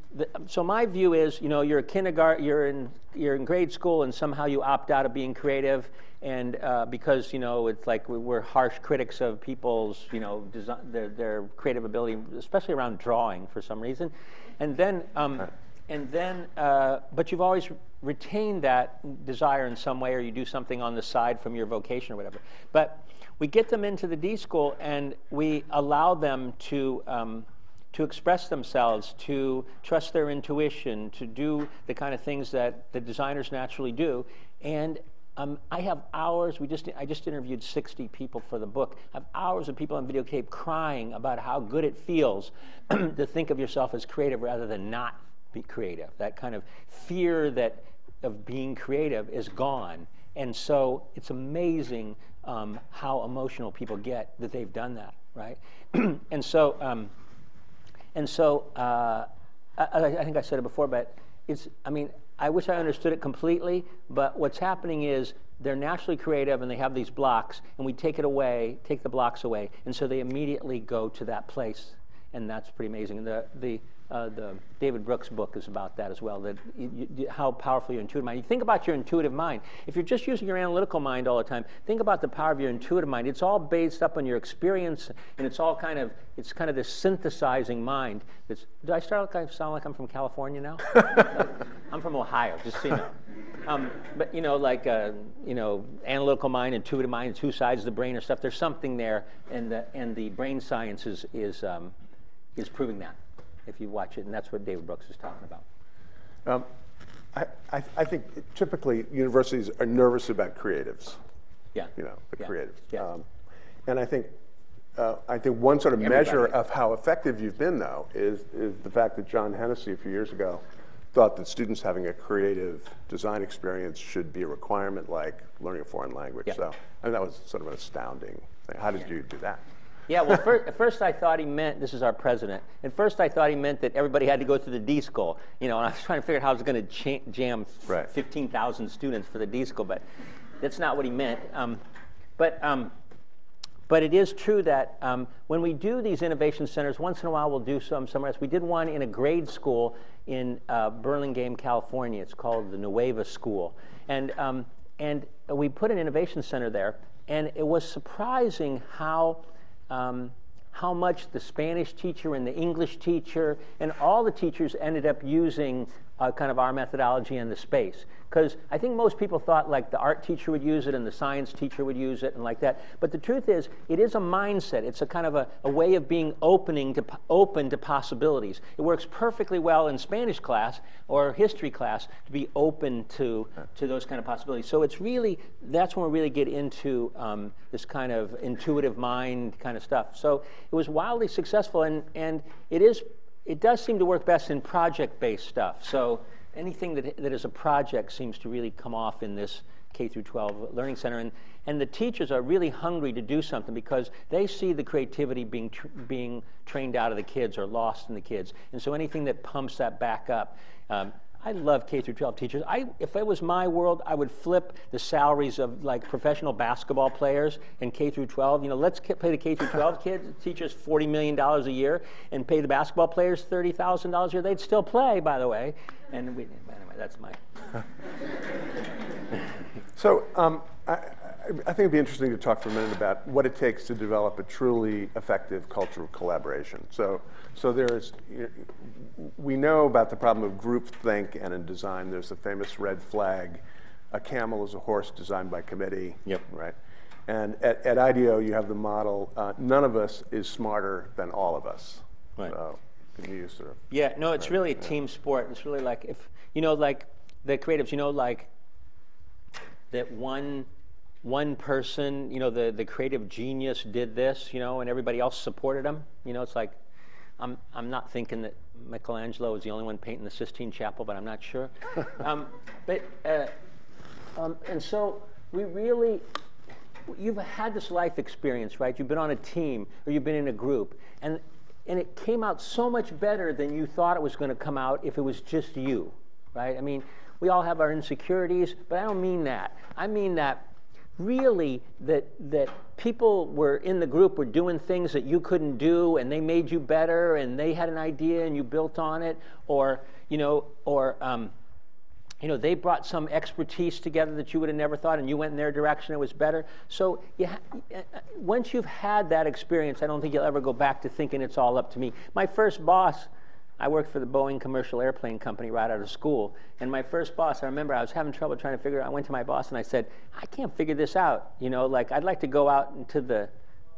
so my view is, you're a kindergarten, you're in grade school, and somehow you opt out of being creative, and because it's like we're harsh critics of people's their creative ability, especially around drawing for some reason, and then. But you've always retained that desire in some way, or you do something on the side from your vocation or whatever. But we get them into the D.school, and we allow them to express themselves, to trust their intuition, to do the kind of things that the designers naturally do. And I have hours. I just interviewed 60 people for the book. I have hours of people on videotape crying about how good it feels to think of yourself as creative rather than not be creative. That kind of fear of being creative is gone, and so it's amazing how emotional people get that they've done that, right? and so I think I said it before, but I wish I understood it completely. But what's happening is they're naturally creative, and they have these blocks, and we take the blocks away, and so they immediately go to that place, and that's pretty amazing. And the David Brooks book is about that as well, that how powerful your intuitive mind. You think about your intuitive mind. If you're just using your analytical mind all the time, think about the power of your intuitive mind. It's all based up on your experience, and it's kind of this synthesizing mind. Do I sound like I'm from California now? I'm from Ohio, just so you know. But analytical mind, intuitive mind, two sides of the brain or stuff. There's something there, and the brain science is proving that, if you watch it, and that's what David Brooks is talking about. I think typically universities are nervous about creatives. Yeah. Creatives. Yeah. And I think one sort of measure of how effective you've been, though, is the fact that John Hennessy a few years ago thought that students having a creative design experience should be a requirement like learning a foreign language. Yeah. So that was sort of an astounding thing. How did you do that? Yeah, well, at first I thought he meant, this is our president, at first I thought he meant that everybody had to go through the D.school, and I was trying to figure out how I was going to jam 15,000 students for the D.school, but that's not what he meant. But it is true that when we do these innovation centers, once in a while we'll do some somewhere else. We did one in a grade school in Burlingame, California. It's called the Nueva School. And we put an innovation center there, and it was surprising how much the Spanish teacher and the English teacher and all the teachers ended up using kind of our methodology in the space. Because I think most people thought like the art teacher would use it and the science teacher would use it and like that. But the truth is, it is a mindset. It's a kind of a way of being open to possibilities. It works perfectly well in Spanish class or history class to be open to those kind of possibilities. So it's really, that's when we really get into this kind of intuitive mind kind of stuff. So it was wildly successful, and it does seem to work best in project-based stuff. So anything that is a project seems to really come off in this K-12 Learning Center. And the teachers are really hungry to do something because they see the creativity being trained out of the kids or lost in the kids. And so anything that pumps that back up. I love K-12 teachers. If it was my world, I would flip the salaries of like professional basketball players and K-12. Let's pay the K-12 teachers $40 million a year and pay the basketball players $30,000 a year. They'd still play, by the way. And anyway, that's my. So I think it'd be interesting to talk for a minute about what it takes to develop a truly effective culture of collaboration. So we know about the problem of groupthink, and in design there's the famous red flag. A camel is a horse designed by committee. Yep. Right. And at IDEO you have the model, none of us is smarter than all of us. Right. So can you sort of... Yeah, no, it's really a team sport. It's really like, if, like the creatives, like that one person, the creative genius did this, and everybody else supported him. It's like, I'm not thinking that Michelangelo was the only one painting the Sistine Chapel, but I'm not sure. And so we really, you've had this life experience, right? You've been on a team or you've been in a group, and it came out so much better than you thought it was going to come out if it was just you, right? I mean, we all have our insecurities, but I don't mean that. I mean that really that people were in the group were doing things that you couldn't do, and they made you better, and they had an idea and you built on it, or they brought some expertise together that you would have never thought, and you went in their direction, it was better. So once you've had that experience, I don't think you'll ever go back to thinking it's all up to me. My first boss, I worked for the Boeing commercial airplane company right out of school, and my first boss, I remember I was having trouble trying to figure it out. I went to my boss and I said, I can't figure this out. I'd like to go out into the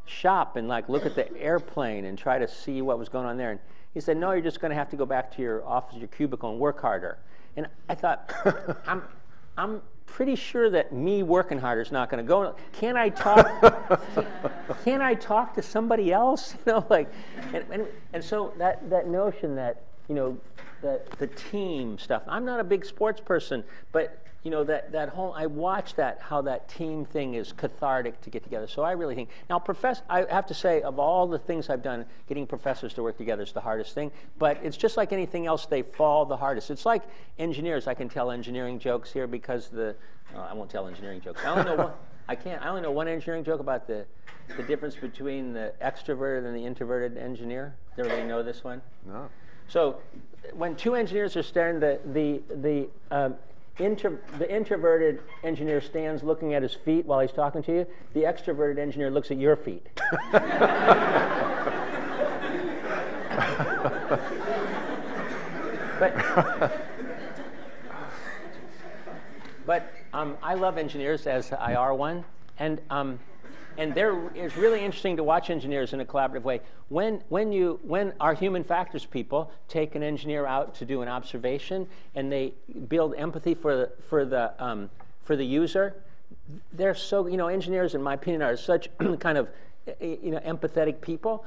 shop and look at the airplane and try to see what was going on there. And he said, no, you're just going to have to go back to your office, your cubicle, and work harder. And I thought, I'm pretty sure that me working harder is not going to go. Can't I talk to somebody else? And so that notion that that the team stuff. I'm not a big sports person, but that whole, I watch how that team thing is cathartic to get together. So I really think, now I have to say, of all the things I've done, getting professors to work together is the hardest thing, but it's just like anything else, they fall the hardest. It's like engineers. I can tell engineering jokes here because I won't tell engineering jokes. I only know one, I only know one engineering joke about the difference between the extroverted and the introverted engineer. Does everybody know this one? No. So when two engineers are staring, the introverted engineer stands looking at his feet while he's talking to you. The extroverted engineer looks at your feet. But I love engineers, as I are one, and it's really interesting to watch engineers in a collaborative way. When our human factors people take an engineer out to do an observation and they build empathy for the user, they're so, engineers, in my opinion, are such kind of empathetic people.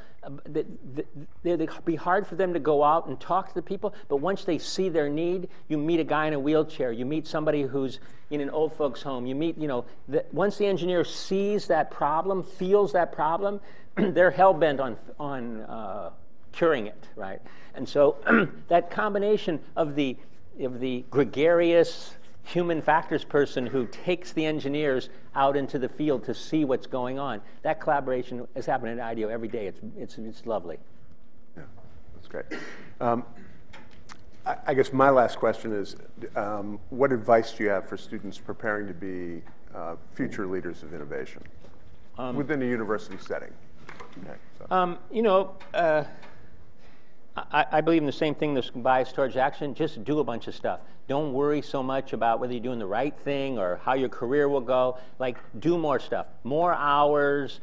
It'd be hard for them to go out and talk to the people, but once they see their need, you meet a guy in a wheelchair, you meet somebody who's in an old folks home, you meet, once the engineer sees that problem, feels that problem, they're hell-bent on curing it, right? And so that combination of the gregarious human factors person who takes the engineers out into the field to see what's going on, that collaboration is happening at IDEO every day. It's lovely. Yeah, that's great. I guess my last question is, what advice do you have for students preparing to be future leaders of innovation within a university setting? Okay, so. I believe in the same thing, this bias towards action. Just do a bunch of stuff. Don't worry so much about whether you're doing the right thing or how your career will go. Do more stuff. More hours,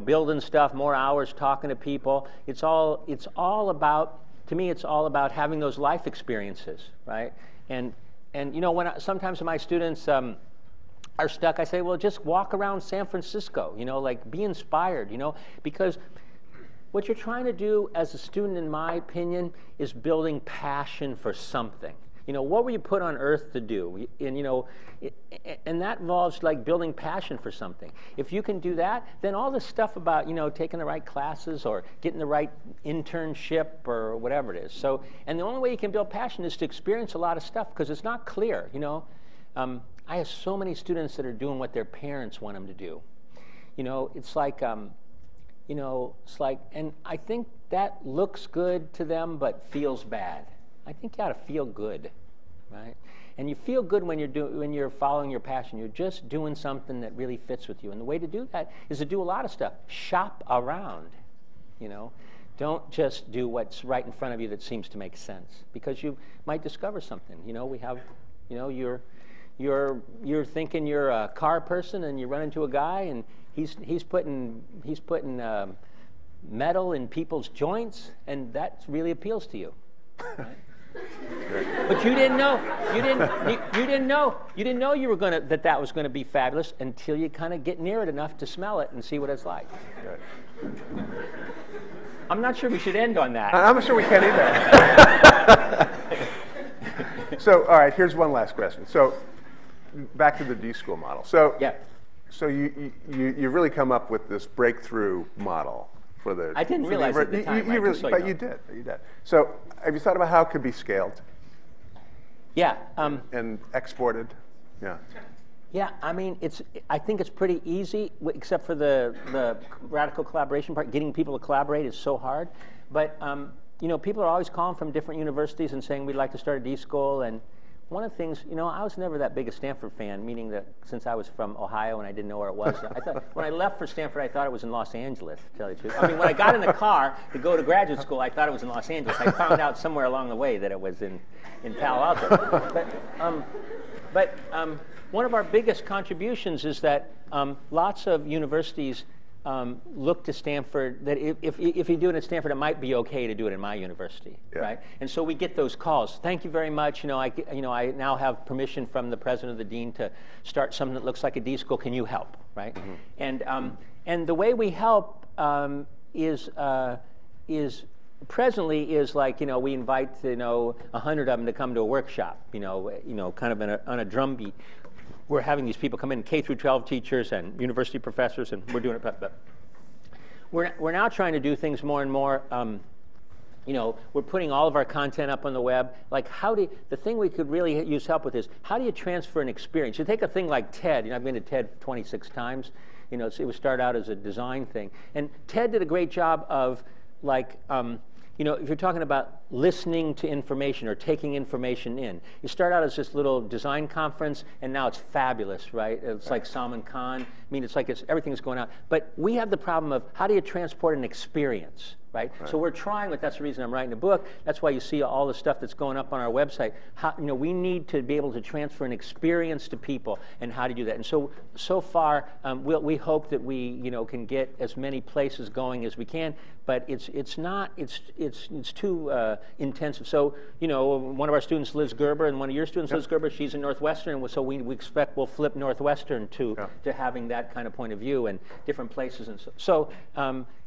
building stuff, more hours talking to people. It's all about, to me, it's all about having those life experiences, right? And when sometimes my students are stuck, I say, well, just walk around San Francisco, be inspired, because what you're trying to do as a student, in my opinion, is building passion for something. What were you put on earth to do? And that involves building passion for something. If you can do that, then all this stuff about taking the right classes or getting the right internship or whatever it is. So, and the only way you can build passion is to experience a lot of stuff, because it's not clear. I have so many students that are doing what their parents want them to do. It's like. And I think that looks good to them, but feels bad. I think you ought to feel good, right? And you feel good when you're following your passion. You're just doing something that really fits with you. And the way to do that is to do a lot of stuff. Shop around, Don't just do what's right in front of you that seems to make sense, because you might discover something. We have, you're thinking you're a car person, and you run into a guy, and he's putting metal in people's joints, and that really appeals to you. Right? But you didn't know. You didn't know you were that was going to be fabulous until you kind of get near it enough to smell it and see what it's like. Good. I'm not sure we should end on that. I'm not sure we can either. So, all right, here's one last question. So, back to the D.school model. So, yeah. So you really come up with this breakthrough model for the. I didn't realize at the time. You did. So, have you thought about how it could be scaled? Yeah. and exported. Yeah. Yeah, I mean, I think it's pretty easy, except for the radical collaboration part. Getting people to collaborate is so hard. But, you know, people are always calling from different universities and saying we'd like to start a d.school. And one of the things, you know, I was never that big a Stanford fan, meaning that since I was from Ohio and I didn't know where it was, I thought, when I left for Stanford, I thought it was in Los Angeles, to tell you the truth. I mean, when I got in the car to go to graduate school, I thought it was in Los Angeles. I found out somewhere along the way that it was in Palo Alto. But one of our biggest contributions is that lots of universities look to Stanford, that if you do it at Stanford, it might be okay to do it in my university, right? And so we get those calls. Thank you very much. I now have permission from the president or the dean to start something that looks like a D-school. Can you help, right? And the way we help is presently is like, we invite 100 of them to come to a workshop, kind of on a drumbeat. We're having these people come in, K through 12 teachers and university professors, and we're doing it. But we're now trying to do things more and more. We're putting all of our content up on the web. Like, the thing we could really use help with is, how do you transfer an experience? You take a thing like TED. I've been to TED 26 times. It would start out as a design thing. And TED did a great job of, like, if you're talking about listening to information or taking information in, you start out as this little design conference, and now it's fabulous, right? It's like Salman Khan. I mean, it's like everything's going out. But we have the problem of, how do you transport an experience, right? So we're trying, but that's the reason I'm writing a book. That's why you see all the stuff that's going up on our website. We need to be able to transfer an experience to people, and how to do that. And so far, we hope that we can get as many places going as we can. But it's too intensive. So one of our students, Liz Gerber, and one of your students, Liz Gerber, she's in Northwestern. So we expect we'll flip Northwestern to having that kind of point of view and different places. And so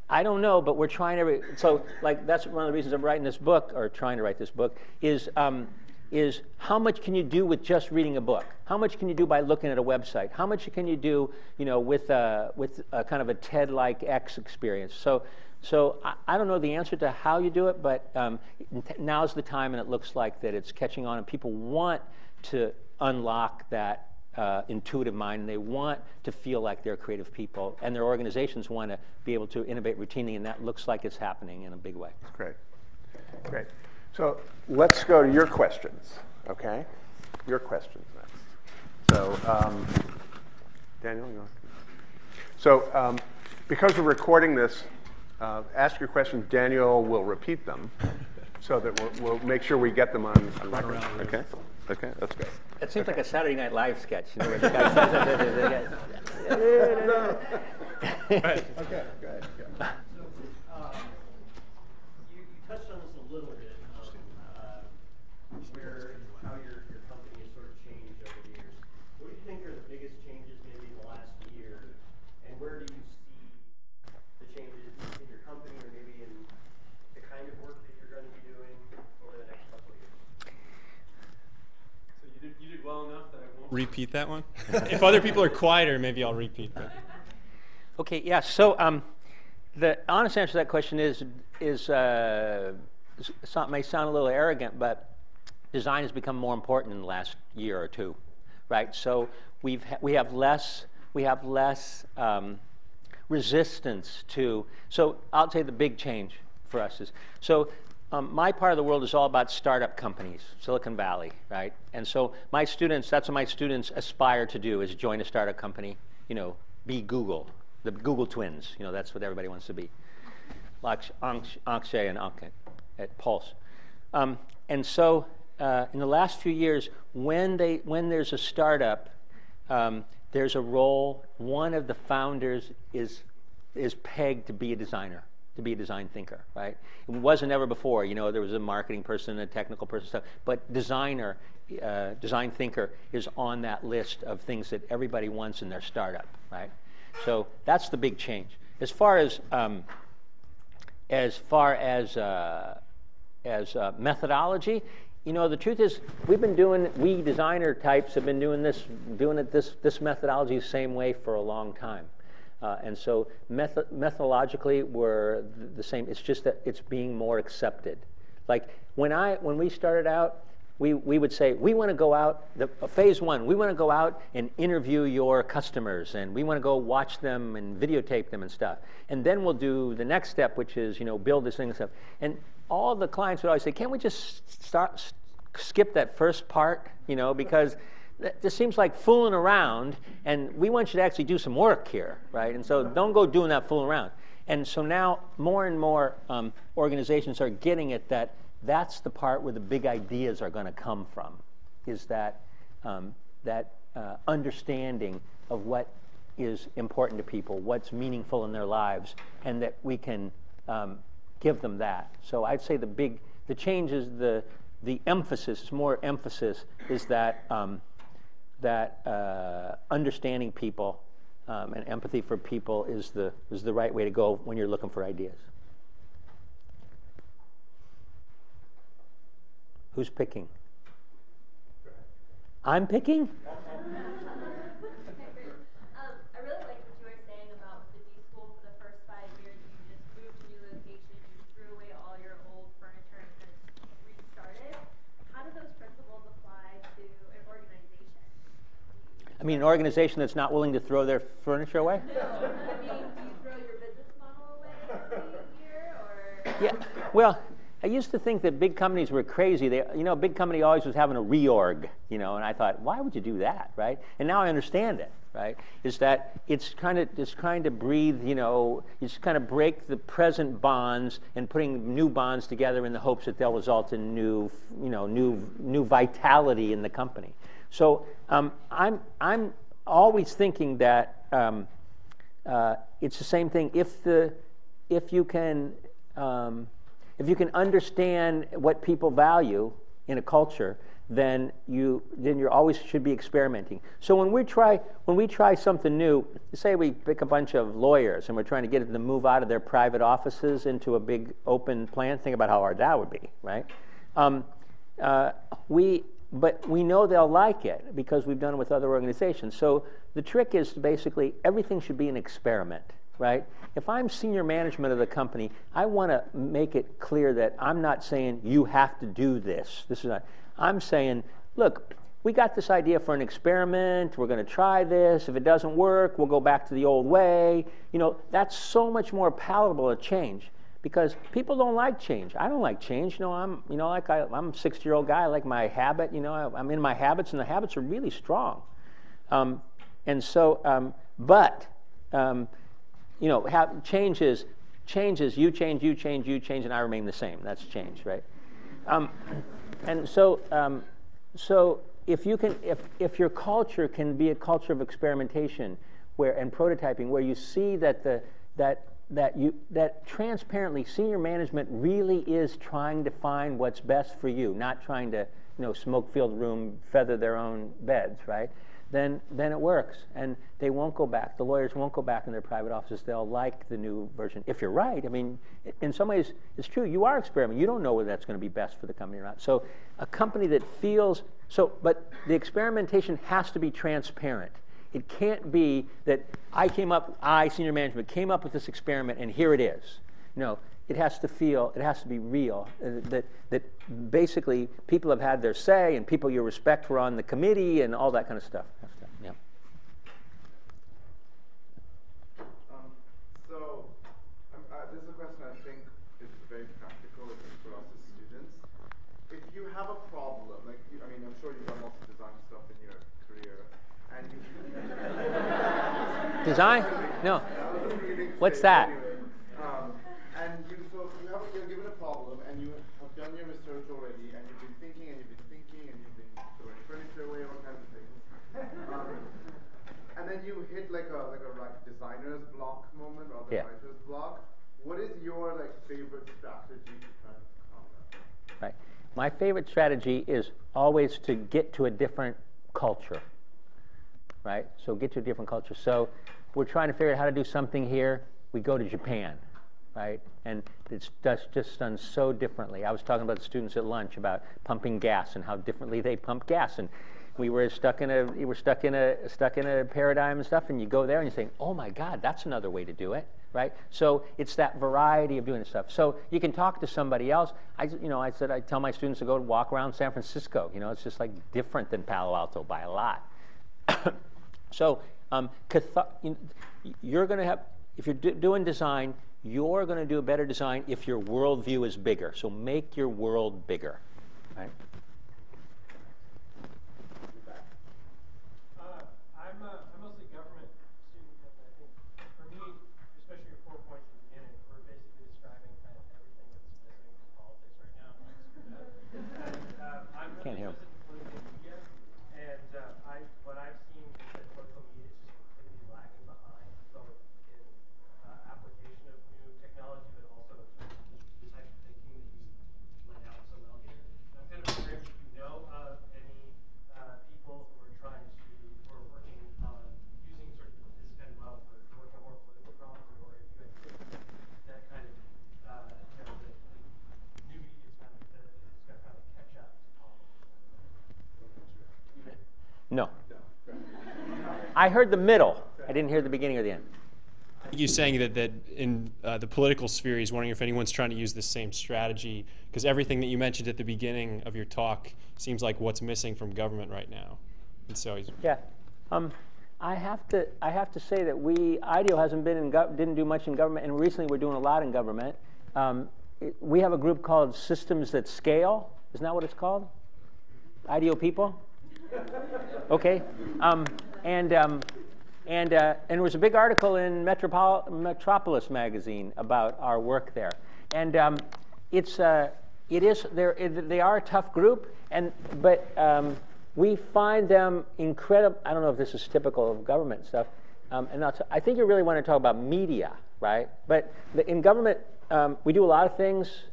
I don't know, but we're trying to. So that's one of the reasons I'm writing this book, or trying to write this book, is how much can you do with just reading a book? How much can you do by looking at a website? How much can you do, with a kind of a TED-like X experience? So I don't know the answer to how you do it, but now's the time, and it looks like that it's catching on, and people want to unlock that intuitive mind, and they want to feel like they're creative people, and their organizations want to be able to innovate routinely, and that looks like it's happening in a big way. Great. Great. So let's go to your questions, okay? Your questions next. So, Daniel, you want to? So, because we're recording this, ask your questions. Daniel will repeat them, so that we'll make sure we get them on record. Okay? Okay, that's good. It seems like a Saturday Night Live sketch, where the guy says, Right. Okay, go ahead. Yeah. You touched on this a little bit, how your company has sort of changed over the years. What do you think are the biggest changes maybe in the last year, and where do you see the changes in your company, or maybe in the kind of work that you're going to be doing over the next couple of years? So you did well enough that I won't repeat that one. If other people are quieter, maybe I'll repeat that. Okay, yeah. So the honest answer to that question is may sound a little arrogant, but design has become more important in the last year or two, right? So we have less resistance to. So I'll say the big change for us is my part of the world is all about startup companies, Silicon Valley, right? And so that's what my students aspire to do, is join a startup company, be Google, the Google twins. That's what everybody wants to be, like Akshay and Ankit at Pulse. And so in the last few years, when there's a startup, there's a role. One of the founders is pegged to be a designer, to be a design thinker, right? It wasn't ever before. There was a marketing person, a technical person, stuff. But design thinker is on that list of things that everybody wants in their startup, right? So that's the big change. As far as methodology, the truth is, we designer types have been doing this methodology the same way for a long time. And so methodologically, we're the same. It's just that it's being more accepted. Like when we started out, we would say, we want to go out, phase one, we want to go out and interview your customers, and we want to go watch them and videotape them and stuff. And then we'll do the next step, which is, build this thing and stuff. And all the clients would always say, can't we just skip that first part, because this seems like fooling around, and we want you to actually do some work here, right? And so don't go doing that fooling around. And so now more and more organizations are getting it that that's the part where the big ideas are going to come from, is that, understanding of what is important to people, what's meaningful in their lives, and that we can give them that. So I'd say the change is the emphasis, more emphasis, is that understanding people and empathy for people is the right way to go when you're looking for ideas. Who's picking? I'm picking? I really liked what you were saying about the D.school for the first 5 years. You just moved to new locations, you threw away all your old furniture and just restarted. How do those principles apply to an organization? I mean, an organization that's not willing to throw their furniture away? No, I mean, do you throw your business model away every year, or? Yeah, well, I used to think that big companies were crazy. A big company always was having a reorg, and I thought, why would you do that, right? And now I understand it, right? Is that it's kind of breathe, you just kind of break the present bonds and putting new bonds together in the hopes that they'll result in new vitality in the company. So I'm always thinking that it's the same thing. If you can understand what people value in a culture, then you always should be experimenting. So when we try something new, say we pick a bunch of lawyers and we're trying to get them to move out of their private offices into a big open plan. Think about how hard that would be, right? But we know they'll like it because we've done it with other organizations. So the trick is basically everything should be an experiment, right? If I'm senior management of the company, I want to make it clear that I'm not saying you have to do this. This is not. I'm saying, look, we got this idea for an experiment. We're going to try this. If it doesn't work, we'll go back to the old way. That's so much more palatable a change because people don't like change. I don't like change. I'm a 60-year-old guy. I like my habit. I'm in my habits, and the habits are really strong. Changes, you change, and I remain the same. That's change, right? So if your culture can be a culture of experimentation and prototyping, where you see that transparently senior management really is trying to find what's best for you, not trying to smoke-filled room feather their own beds, right? Then it works, and they won't go back. The lawyers won't go back in their private offices. They'll like the new version. If you're right, I mean, in some ways, it's true. You are experimenting. You don't know whether that's going to be best for the company or not. So a company that feels but the experimentation has to be transparent. It can't be that senior management, came up with this experiment, and here it is. No. It has to be real, that basically people have had their say and people you respect were on the committee and all that kind of stuff. Yeah. This is a question I think is very practical for us as students. If you have a problem, I'm sure you've done lots of design stuff in your career, and you Design? No. What's that? You're given a problem, and you have done your research already, and you've been thinking, and you've been throwing furniture away, all kinds of things. And then you hit like a designer's block moment, or the writer's block. What is your favorite strategy to try to combat that? Right. My favorite strategy is always to get to a different culture. Right? So get to a different culture. So we're trying to figure out how to do something here. We go to Japan. Right? And it's just done so differently. I was talking about the students at lunch about pumping gas and how differently they pump gas. And we were stuck in a paradigm and stuff, and you go there and you say, oh my God, that's another way to do it, right? So it's that variety of doing this stuff. So you can talk to somebody else. I tell my students to go walk around San Francisco. It's just like different than Palo Alto by a lot. So you're going to have, if you're doing design, you're going to do a better design if your worldview is bigger. So make your world bigger, right? I'm mostly government student, and I think for me, especially your 4 points at the beginning, we're basically describing kind of everything that's missing from politics right now. I'm Can't hear. political media, and what I've seen is that political media is just completely lagging behind, both in application of new technology, but also the type of thinking that you laid out so well here. I'm kind of wondering if you know of any people who are working on using sort of this kind of model for working on more political problems, or if you anticipate that kind of, the new media is kind of, it's got to kind of catch up to politics. No. I heard the middle. I didn't hear the beginning or the end. You saying that in the political sphere, he's wondering if anyone's trying to use the same strategy, because everything that you mentioned at the beginning of your talk seems like what's missing from government right now. And so he's I have to say that IDEO hasn't been didn't do much in government, and recently we're doing a lot in government. We have a group called Systems That Scale. Isn't that what it's called? IDEO people? Okay. And there was a big article in Metropolis magazine about our work there. And they are a tough group, but we find them incredible. I don't know if this is typical of government stuff. I think you really want to talk about media, right? But in government, we do a lot of things.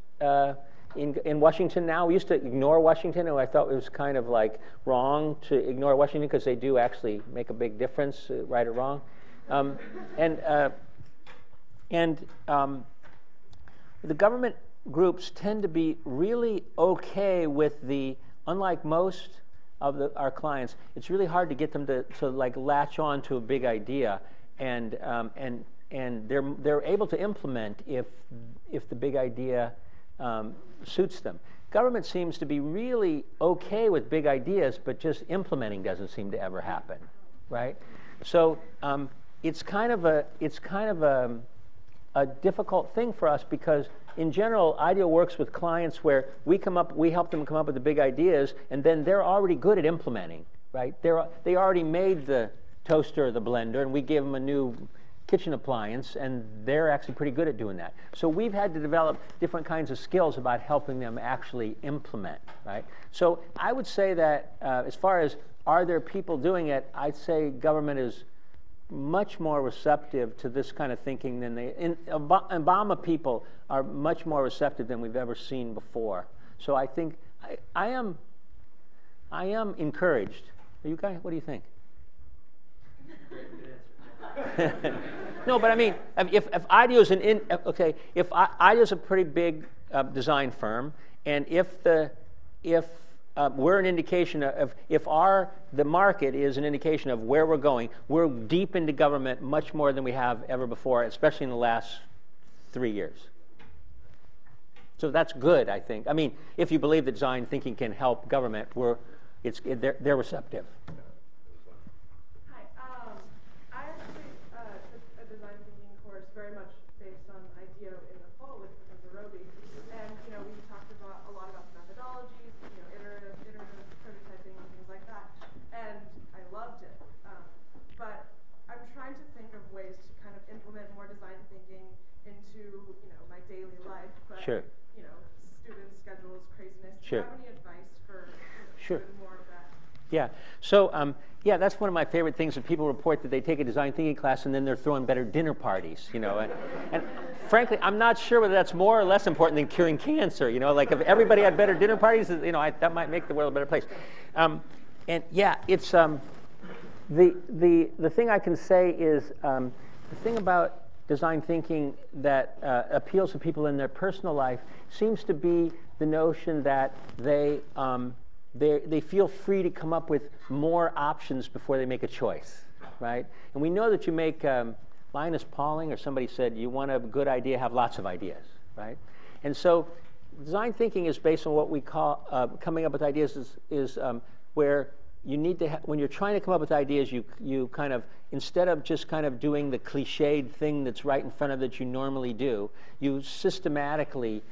In Washington now, we used to ignore Washington, and I thought it was kind of like wrong to ignore Washington because they do actually make a big difference, right or wrong. The government groups tend to be really okay with unlike most of our clients, it's really hard to get them to like latch on to a big idea, and they're able to implement if the big idea suits them. Government seems to be really okay with big ideas, but just implementing doesn't seem to ever happen, right? So it's kind of a difficult thing for us, because in general, IDEO works with clients where we help them come up with the big ideas, and then they're already good at implementing, right? They already made the toaster or the blender, and we give them a new kitchen appliance, and they're actually pretty good at doing that. So we've had to develop different kinds of skills about helping them actually implement, right? So I would say that as far as are there people doing it, I'd say government is much more receptive to this kind of thinking than Obama people are much more receptive than we've ever seen before. So I think I am encouraged. Are you guys? What do you think? No, but I mean, if IDEO's if IDEO's a pretty big design firm, and if we're an indication of the market is an indication of where we're going, we're deep into government much more than we have ever before, especially in the last 3 years. So that's good, I think. I mean, if you believe that design thinking can help government, they're receptive. Sure. Student schedules, craziness. Sure. Do you have any advice for sure. doing more of that? Yeah. So yeah, that's one of my favorite things. That people report that they take a design thinking class and then they're throwing better dinner parties. And frankly, I'm not sure whether that's more or less important than curing cancer. Like if everybody had better dinner parties, that might make the world a better place. And yeah, it's the thing I can say is the thing about design thinking that appeals to people in their personal life seems to be the notion that they they feel free to come up with more options before they make a choice, right? And we know that you make, Linus Pauling or somebody said, you want a good idea, have lots of ideas, right? And so design thinking is based on what we call coming up with ideas is where you need to, when you're trying to come up with ideas, you kind of, instead of just kind of doing the cliched thing that's right in front of that you normally do, you systematically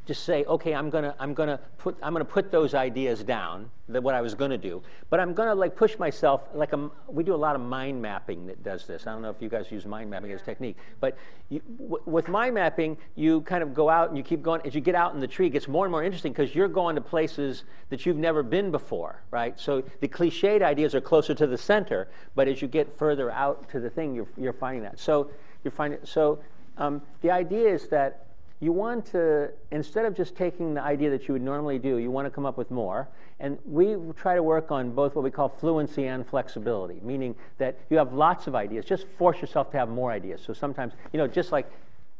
just say, okay, I'm gonna put those ideas down, what I was gonna do, but I'm gonna like push myself, like we do a lot of mind mapping that does this. I don't know if you guys use mind mapping as a technique, but with mind mapping, you kind of go out and you keep going. As you get out in the tree, it gets more and more interesting because you're going to places that you've never been before, right? So the cliched ideas are closer to the center, but as you get further out to the thing, you're finding that. So the idea is that you want to, instead of just taking the idea that you would normally do, you want to come up with more. And we try to work on both what we call fluency and flexibility, meaning that you have lots of ideas. Just force yourself to have more ideas. So sometimes,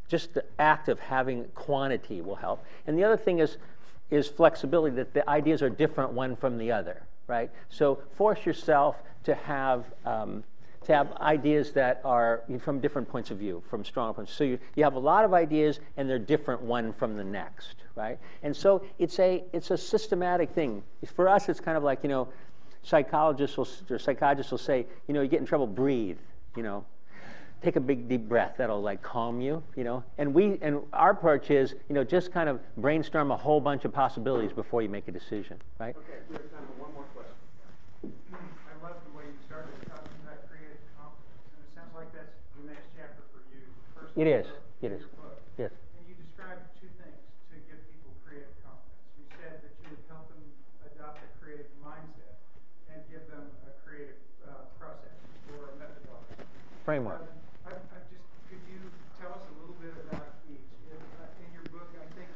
just the act of having quantity will help. And the other thing is flexibility, that the ideas are different one from the other, right? So force yourself to have ideas that are from different points of view, from strong points. So you have a lot of ideas, and they're different one from the next, right? And so it's a systematic thing. For us, it's kind of like, psychologists will say, you get in trouble, breathe, take a big deep breath. That'll like calm you, And our approach is, just kind of brainstorm a whole bunch of possibilities before you make a decision, right? Okay, we have time for one more question. I love the way you started talking about creative confidence, and it sounds like that's the next chapter for you. First It is. It is. Yes. And you described two things to give people creative confidence. You said that you would help them adopt a creative mindset and give them a creative process or a methodology. Framework. Could you tell us a little bit about each? In your book, I think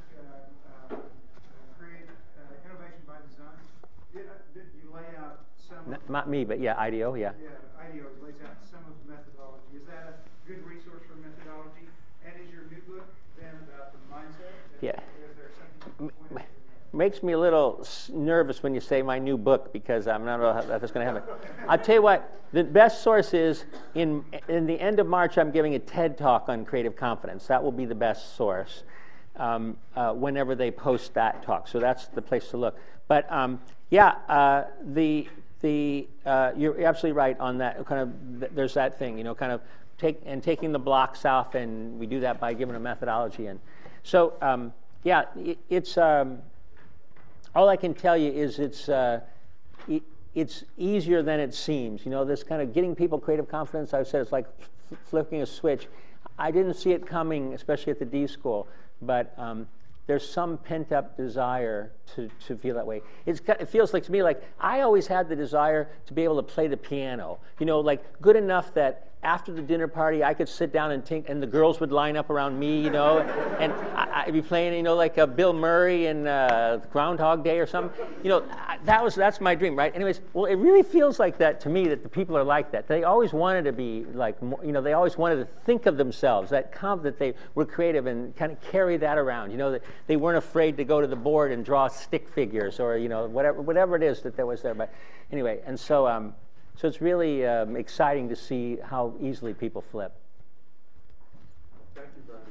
Innovation by Design, did you lay out some? Not me, but yeah, IDEO, yeah. Yeah, IDEO lays out some of the methodology. Is that a good resource for methodology? And is your new book then about the mindset? Yeah. Is there something you point to? Makes me a little nervous when you say my new book, because I'm not sure how that's going to happen. I'll tell you what, the best source is in the end of March, I'm giving a TED Talk on creative confidence. That will be the best source whenever they post that talk. So that's the place to look. But you're absolutely right on that. Kind of, there's that thing, kind of taking the blocks off, and we do that by giving a methodology. And so, it's. All I can tell you is it's easier than it seems. This kind of getting people creative confidence, I've said it's like flipping a switch. I didn't see it coming, especially at the D.school, but there's some pent-up desire to feel that way. It feels like to me like I always had the desire to be able to play the piano, like good enough that after the dinner party I could sit down and the girls would line up around me, and I'd be playing, like Bill Murray and Groundhog Day or something. That's my dream, right? Anyways, well, it really feels like that to me, that the people are like that. They always wanted to be like, they always wanted to think of themselves, that they were creative and kind of carry that around. That they weren't afraid to go to the board and draw stick figures or whatever it is that was there. But anyway, and so it's really exciting to see how easily people flip. Thank you very much.